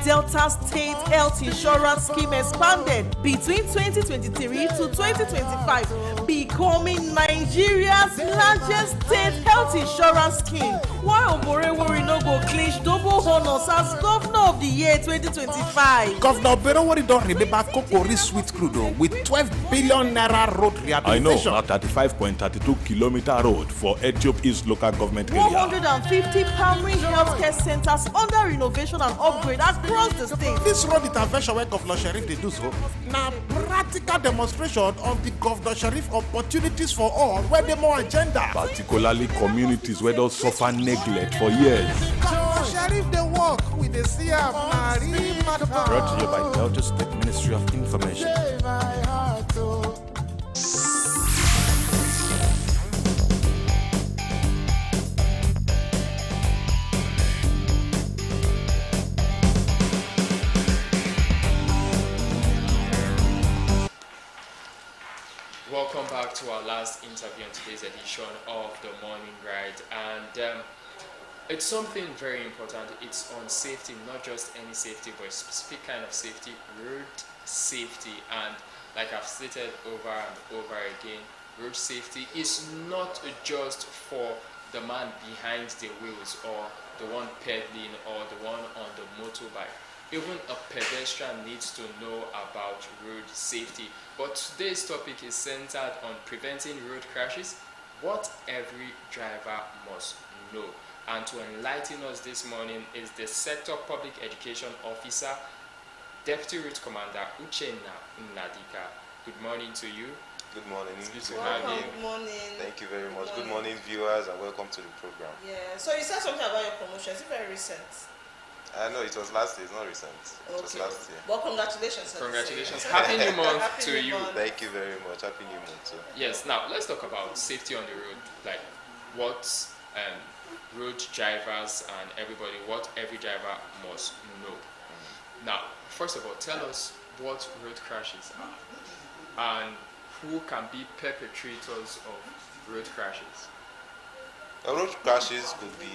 Delta State Health Insurance Scheme expanded between 2023 to 2025, becoming Nigeria's largest state health insurance scheme. While Oborewori no go clinch double honors as Governor of the Year 2025. Governor Oborewori don remember Kokori Sweet Crude with 12 billion naira road rehabilitation. I know, a 35.32 kilometer road for Etiop East local government area. 150 primary healthcare centers under renovation and upgrade across the state. This road intervention wey Governor Sheriff dey do so na practical demonstration of the Governor Sheriff opportunities for all wey dey more agenda. Particularly communities wey don suffer neglect for years. Governor Sheriff dey work with the CM Matter. Brought to you by Delta State Ministry of Information. Welcome back to our last interview on today's edition of the Morning Ride, and it's something very important. It's on safety, not just any safety, but a specific kind of safety, road safety. And like I've stated over and over again, road safety is not just for the man behind the wheels or the one pedaling or the one on the motorbike. Even a pedestrian needs to know about road safety. But today's topic is centered on preventing road crashes, what every driver must know. And to enlighten us this morning is the Sector Public Education Officer, Deputy Route Commander Uchenna Nnadika. Good morning to you. Good morning. It's good to have you. Good morning. Thank you very much. Good morning, viewers, and welcome to the program. Yeah. So you said something about your promotion. Is it very recent? No, it was last year. It's not recent. It was last year. Well, congratulations. Congratulations. Happy New Month to you. Thank you very much. Happy New Month too. Yes. Now let's talk about safety on the road. Like what road drivers and everybody, what every driver must know. Now, first of all, tell us what road crashes are and who can be perpetrators of road crashes. Road crashes could be,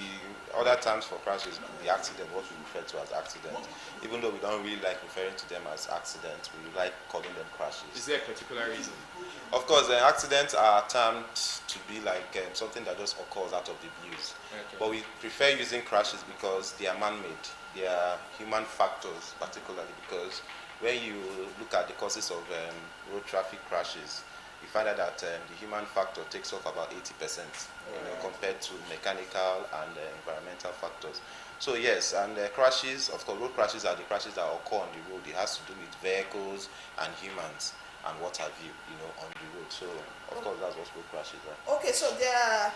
other terms for crashes could be accident, what we refer to as accident. Even though we don't really like referring to them as accidents, we like calling them crashes. Is there a particular reason? Of course, accidents are termed to be like something that just occurs out of the blues. Okay. But we prefer using crashes because they are man-made. They are human factors, particularly because when you look at the causes of road traffic crashes, you find out that the human factor takes up about 80%, compared to mechanical and environmental factors. So yes, and crashes, of course, road crashes are the crashes that occur on the road. It has to do with vehicles and humans and what have you, on the road. So of course, that's what road crashes are. Okay, so there are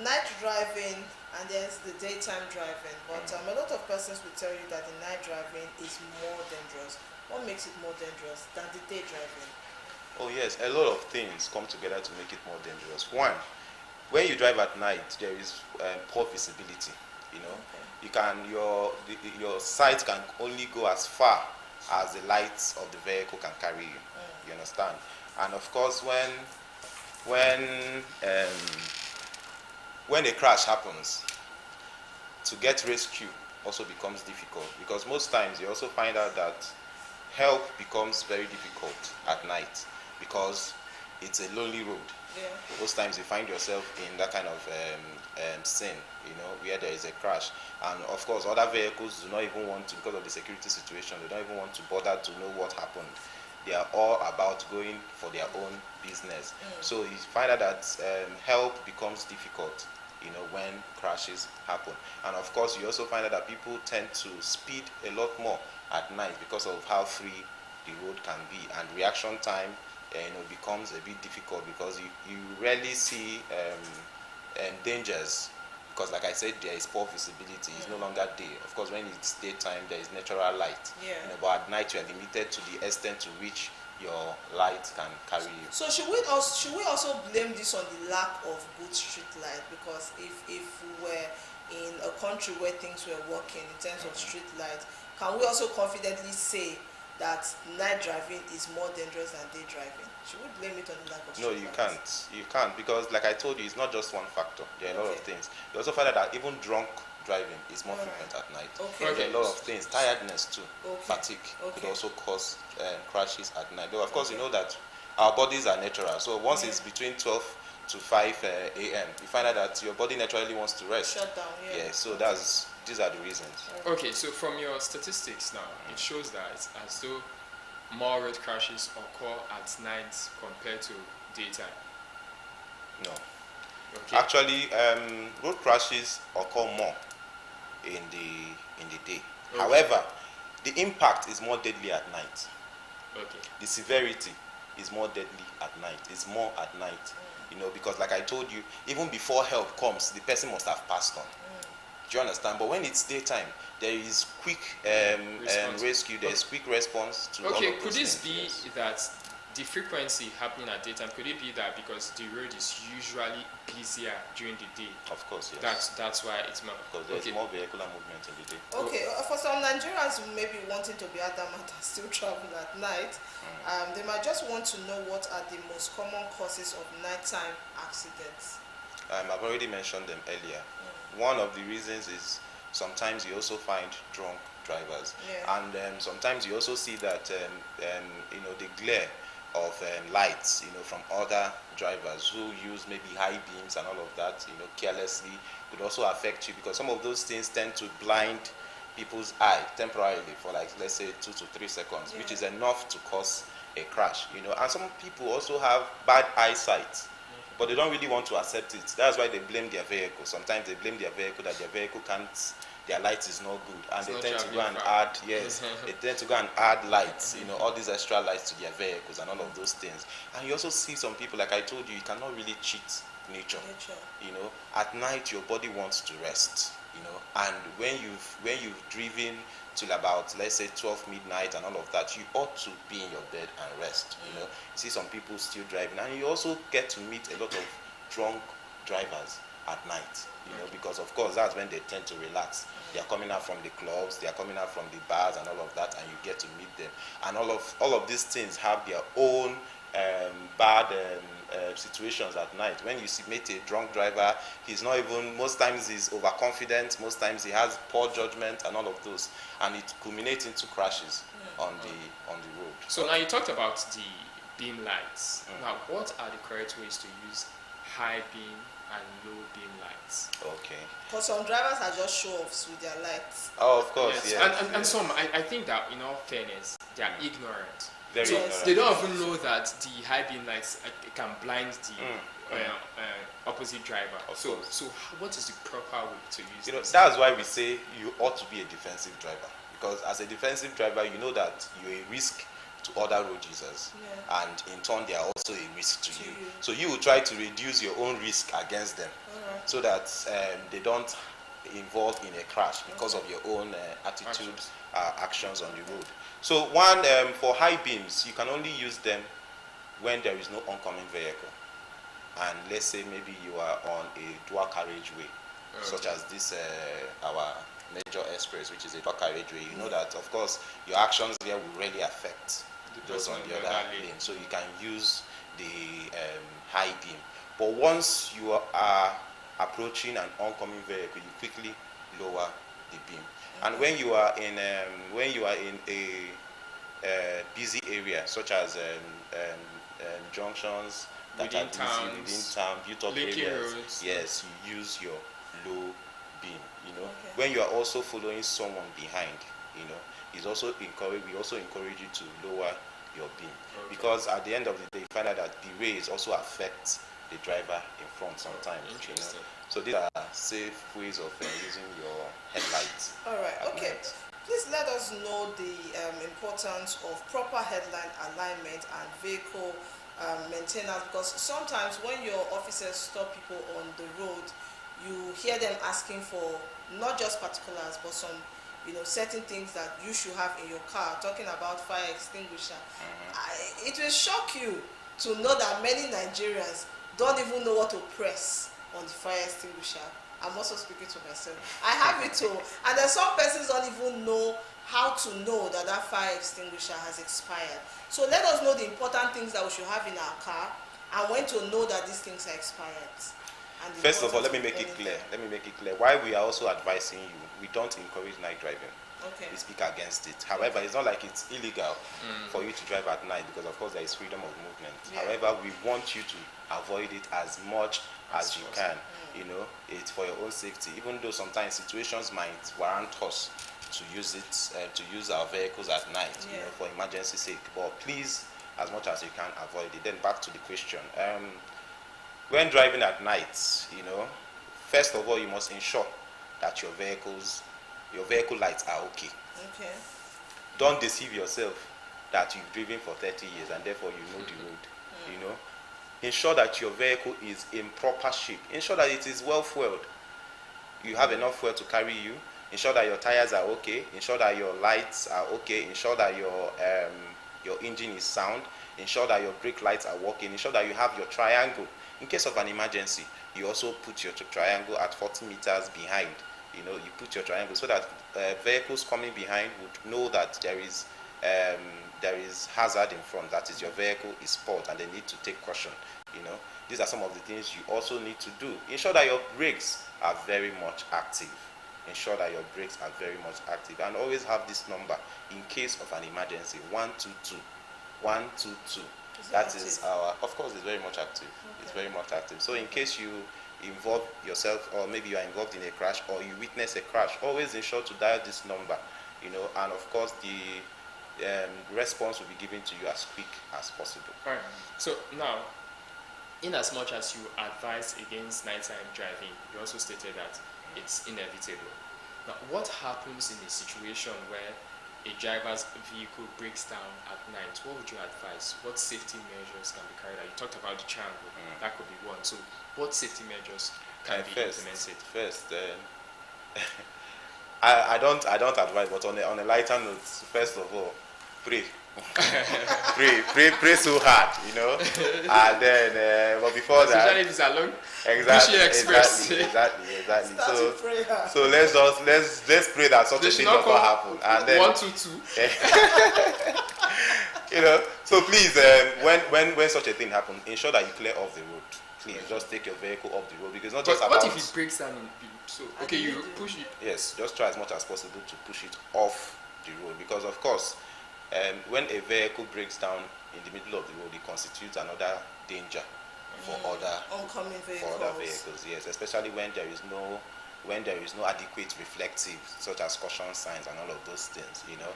night driving and there's the daytime driving, but a lot of persons will tell you that the night driving is more dangerous. What makes it more dangerous than the day driving? Oh yes, a lot of things come together to make it more dangerous. One, when you drive at night, there is poor visibility. You know, you can your sight can only go as far as the lights of the vehicle can carry you. You understand? And of course, when a crash happens, to get rescue also becomes difficult, because most times you also find out that help becomes very difficult at night because it's a lonely road. Yeah. Most times you find yourself in that kind of scene, where there is a crash. And of course, other vehicles do not even want to, because of the security situation, they don't even want to bother to know what happened. They are all about going for their own business. So you find out that help becomes difficult, when crashes happen. And of course, you also find out that people tend to speed a lot more at night because of how free the road can be, and reaction time becomes a bit difficult, because you rarely see dangers, because like I said, there is poor visibility. It's no longer day. Of course, when it's daytime, there is natural light. Yeah. But at night, you are limited to the extent to which your light can carry you. So should we also blame this on the lack of good street light? Because if we were in a country where things were working in terms of street light, can we also confidently say that night driving is more dangerous than day driving? Should we blame it on the lack of street light? No, you can't, because like I told you, it's not just one factor. There are a lot of things. You also find out that even drunk driving is more frequent at night. There are a lot of things. Tiredness too, fatigue could also cause crashes at night. Though of course you know that our bodies are natural. So once it's between 12 to 5 a.m., you find out that your body naturally wants to rest. Shut down. Yeah. So these are the reasons. Okay, so from your statistics now, it shows that it's as though more road crashes occur at night compared to daytime. No. Okay. Actually, road crashes occur more in the day. Okay. However, the impact is more deadly at night. Okay. The severity is more deadly at night. It's more at night, because like I told you, even before help comes, the person must have passed on. Do you understand? But when it's daytime, there is quick rescue. There is quick response to all of those things. Could this be that the frequency happening at daytime, could it be that because the road is usually busier during the day? Of course, yes. That's why it's more. Because there's more vehicular movement in the day. Okay, for some Nigerians who may be wanting to be adamant and still travel at night, they might just want to know what are the most common causes of nighttime accidents. I've already mentioned them earlier. One of the reasons is sometimes you also find drunk drivers, and sometimes you also see that the glare of lights, from other drivers who use maybe high beams and all of that, carelessly, could also affect you, because some of those things tend to blind people's eye temporarily for, like, let's say 2 to 3 seconds, which is enough to cause a crash. And some people also have bad eyesight, but they don't really want to accept it. That's why they blame their vehicle. Sometimes they blame their vehicle that their vehicle can't, their light is no good, and they tend to go and add, they tend to go and add lights, all these extra lights to their vehicles and all of those things. And you also see some people, like I told you, you cannot really cheat nature. At night your body wants to rest, and when you've driven till about, let's say, 12 midnight and all of that, you ought to be in your bed and rest. You see some people still driving, and you also get to meet a lot of drunk drivers at night, because of course that's when they tend to relax. They are coming out from the clubs, they are coming out from the bars and all of that, and you get to meet them. And all of these things have their own bad situations at night. When you meet a drunk driver, he's not even, most times he's overconfident, most times he has poor judgment and all of those, and it culminates into crashes on the road. So now you talked about the beam lights. Now, what are the correct ways to use high beam and low beam lights? Okay. Because some drivers are just show-offs with their lights. Oh, of course, yes. And some, I think that, in all fairness, they are ignorant. Very ignorant. They don't even know that the high beam lights can blind the opposite driver. So what is the proper way to use this? That's why we say you ought to be a defensive driver. Because as a defensive driver, you know that you're a risk to other road users, and in turn they are also a risk to you. So you will try to reduce your own risk against them, so that they don't involve in a crash because of your own attitudes, actions on the road. So one, for high beams, you can only use them when there is no oncoming vehicle, and let's say maybe you are on a dual carriageway, such as this our major express, which is a dual carriageway, you know that of course your actions there will really affect those on the other lane. So you can use the high beam. But once you are approaching an oncoming vehicle, you quickly lower the beam. And when you are in a busy area, such as junctions that within are busy, within town, built-up areas, roads. yes, you use your low beam. You know, when you are also following someone behind, you know, we also encourage you to lower your beam, because at the end of the day, you find out that the rays also affect the driver in front sometimes. You know? So these are safe ways of using your headlights. All right. Okay. Night. Please let us know the importance of proper headlight alignment and vehicle maintenance, because sometimes when your officers stop people on the road, you hear them asking for not just particulars but some, you know, certain things that you should have in your car, talking about fire extinguisher. It will shock you to know that many Nigerians don't even know what to press on the fire extinguisher. I'm also speaking to myself. I have it too, and then some persons don't even know how to know that that fire extinguisher has expired. So let us know the important things that we should have in our car and when to know that these things are expired. First of all, let me make it clear. Why we are also advising you, we don't encourage night driving. Okay. We speak against it. However, it's not like it's illegal for you to drive at night, because of course there is freedom of movement. Yeah. However, we want you to avoid it as much as you can. You know, it's for your own safety. Even though sometimes situations might warrant us to use it, to use our vehicles at night, you know, for emergency sake. But please, as much as you can, avoid it. Then back to the question. When driving at night, you know, first of all, you must ensure that your vehicle lights are okay. Okay. Don't deceive yourself that you've driven for 30 years and therefore you know the road. You know, ensure that your vehicle is in proper shape. Ensure that it is well fueled. You have enough fuel to carry you. Ensure that your tires are okay. Ensure that your lights are okay. Ensure that your engine is sound. Ensure that your brake lights are working. Ensure that you have your triangle. In case of an emergency, you also put your triangle at 40 meters behind. You know, you put your triangle so that vehicles coming behind would know that there is hazard in front. That is, your vehicle is spoiled and they need to take caution. You know, these are some of the things you also need to do. Ensure that your brakes are very much active. Ensure that your brakes are very much active, and always have this number in case of an emergency: 122 122. That is our, of course, it's very much active. Okay. It's very much active. So in case you involve yourself, or maybe you are involved in a crash, or you witness a crash, always ensure to dial this number, you know, and of course the response will be given to you as quick as possible. All right. So now, in as much as you advise against nighttime driving, you also stated that it's inevitable. Now, what happens in a situation where a driver's vehicle breaks down at night? What would you advise? What safety measures can be carried out? You talked about the triangle. That could be one. So what safety measures can be implemented? First, I don't advise, but on a lighter note, first of all, pray. pray so hard, you know. And then, but before that, especially if it's alone, exactly. So let's pray that such a thing does not happen. And then 1 2 2. You know. So please, when such a thing happens, ensure that you clear off the road. Please, just take your vehicle off the road, because not just about. What if it breaks down? So okay, you push it. Yes, just try as much as possible to push it off the road, because of course. When a vehicle breaks down in the middle of the road, it constitutes another danger for other vehicles. Yes, especially when there is no adequate reflective, such as caution signs and all of those things. You know,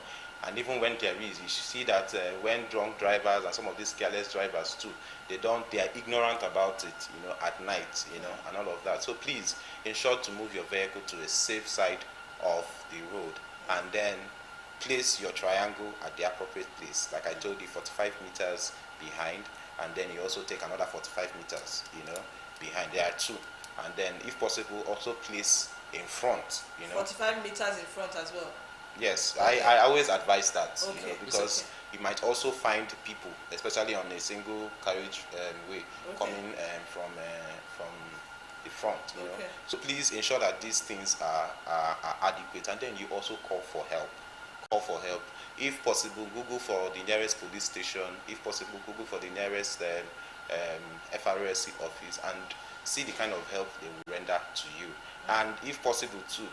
and even when there is, you see that when drunk drivers and some of these careless drivers too, they are ignorant about it. You know, at night. You know, and all of that. So please ensure to move your vehicle to a safe side of the road, and then place your triangle at the appropriate place. Like I told you, 45 meters behind, and then you also take another 45 meters, you know, behind. There are two. And then, if possible, also place in front, you know. 45 meters in front as well? Yes, I always advise that, okay. You know, because You might also find people, especially on a single carriage way, coming from the front, you know. So please ensure that these things are adequate, and then you also call for help. Call for help. If possible, Google for the nearest police station. If possible, Google for the nearest FRSC office and see the kind of help they will render to you. And if possible too,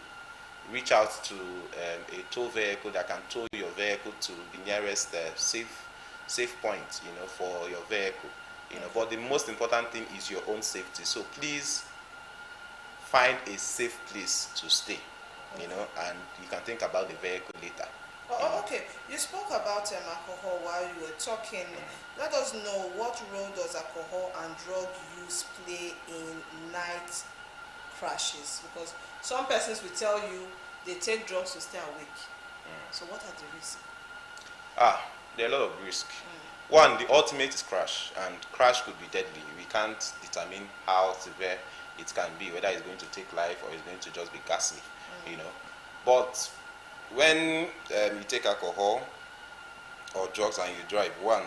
reach out to a tow vehicle that can tow your vehicle to the nearest safe point, you know, for your vehicle. You know, but the most important thing is your own safety. So please find a safe place to stay, you know, and you can think about the vehicle later. Oh, okay. You spoke about alcohol while you were talking. Let us know, what role does alcohol and drug use play in night crashes? Because some persons will tell you they take drugs to stay awake. So what are the risks? There are a lot of risks. One, the ultimate is crash, and crash could be deadly. We can't determine how severe it can be, whether it's going to take life or it's going to just be ghastly, you know. But when you take alcohol or drugs and you drive, one,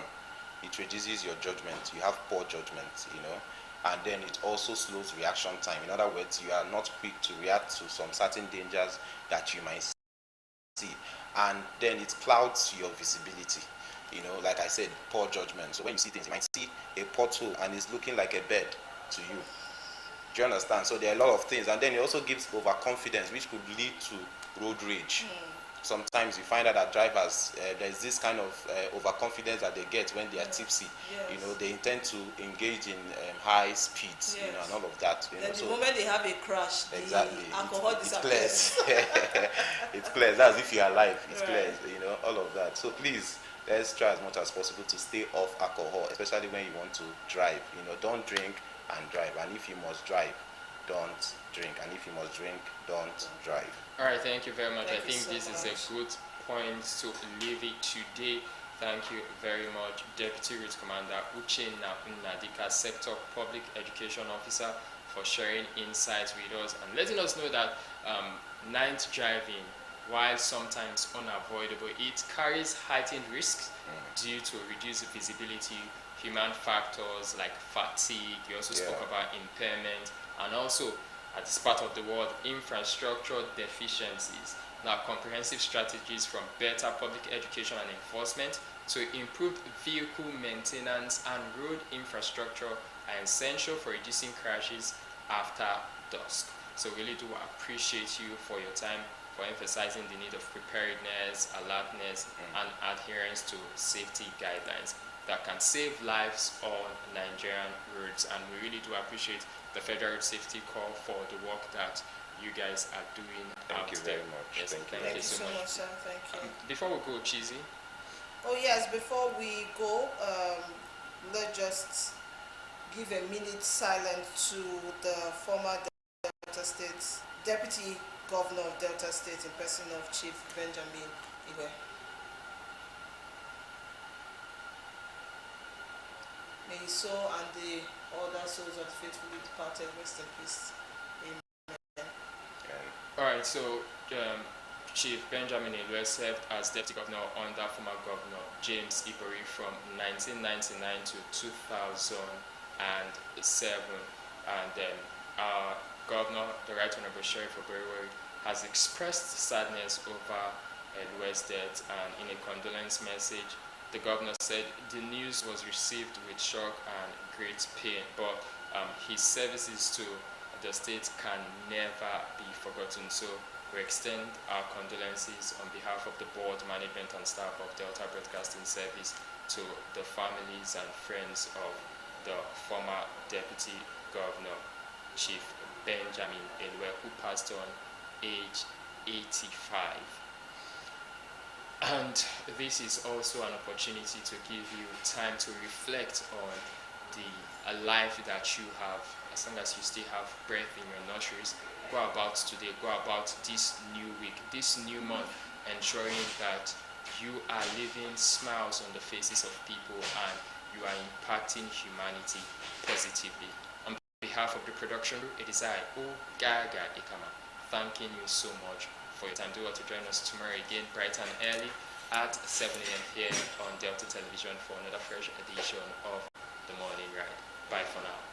it reduces your judgment. You have poor judgment, you know, and then it also slows reaction time. In other words, you are not quick to react to some certain dangers that you might see, and then it clouds your visibility. You know, like I said, poor judgment. So when you see things, you might see a pothole and it's looking like a bed to you. Do you understand? So there are a lot of things, and then it also gives overconfidence, which could lead to road rage. Sometimes you find out that drivers, there's this kind of overconfidence that they get when they are tipsy. You know, they intend to engage in high speeds, you know, and all of that. You know, the moment they have a crash, exactly, the alcohol disappears. It's clear. That's if you are alive. It's clear. You know, all of that. So please, let's try as much as possible to stay off alcohol, especially when you want to drive. You know, don't drink and drive. And if you must drive, don't drink. And if you must drink, don't drive. All right, thank you very much. I think this is a good point to leave it today. Thank you very much, Deputy Route Commander Uche Nadika, Sector Public Education Officer, for sharing insights with us and letting us know that night driving, while sometimes unavoidable, it carries heightened risks due to reduced visibility, human factors like fatigue. You also spoke about impairment, and also at this part of the world, infrastructure deficiencies. Now, comprehensive strategies from better public education and enforcement to improved vehicle maintenance and road infrastructure are essential for reducing crashes after dusk. So really do appreciate you for your time, for emphasizing the need of preparedness, alertness, and adherence to safety guidelines that can save lives on Nigerian roads. And we really do appreciate the Federal Road Safety Corps for the work that you guys are doing. Thank you very much. Yes, thank you so much, sir. Thank you. Before we go, Chizzy. Oh yes, before we go, let's just give a minute silence to the former Delta State Deputy Governor of Delta State in person of Chief Benjamin Iwe. May his soul and the other souls of the faithfully departed rest in peace. Amen. All right, so Chief Benjamin Iwe served as Deputy Governor under former Governor James Ibori from 1999 to 2007, and then our Governor, the Right Honorable Sheriff Oberoi, has expressed sadness over Iwe's death, and in a condolence message, the Governor said the news was received with shock and great pain, but his services to the state can never be forgotten. So we extend our condolences on behalf of the board, management, and staff of Delta Broadcasting Service to the families and friends of the former Deputy Governor, Chief Benjamin Iwe, who passed on age 85. And this is also an opportunity to give you time to reflect on the life that you have. As long as you still have breath in your nostrils, go about today, go about this new week, this new month, ensuring that you are leaving smiles on the faces of people and you are impacting humanity positively. On behalf of the production group, it is I, Gaga Ikama, thanking you so much for your time. Do well to join us tomorrow again, bright and early, at 7 a.m. here on Delta Television for another fresh edition of The Morning Ride. Bye for now.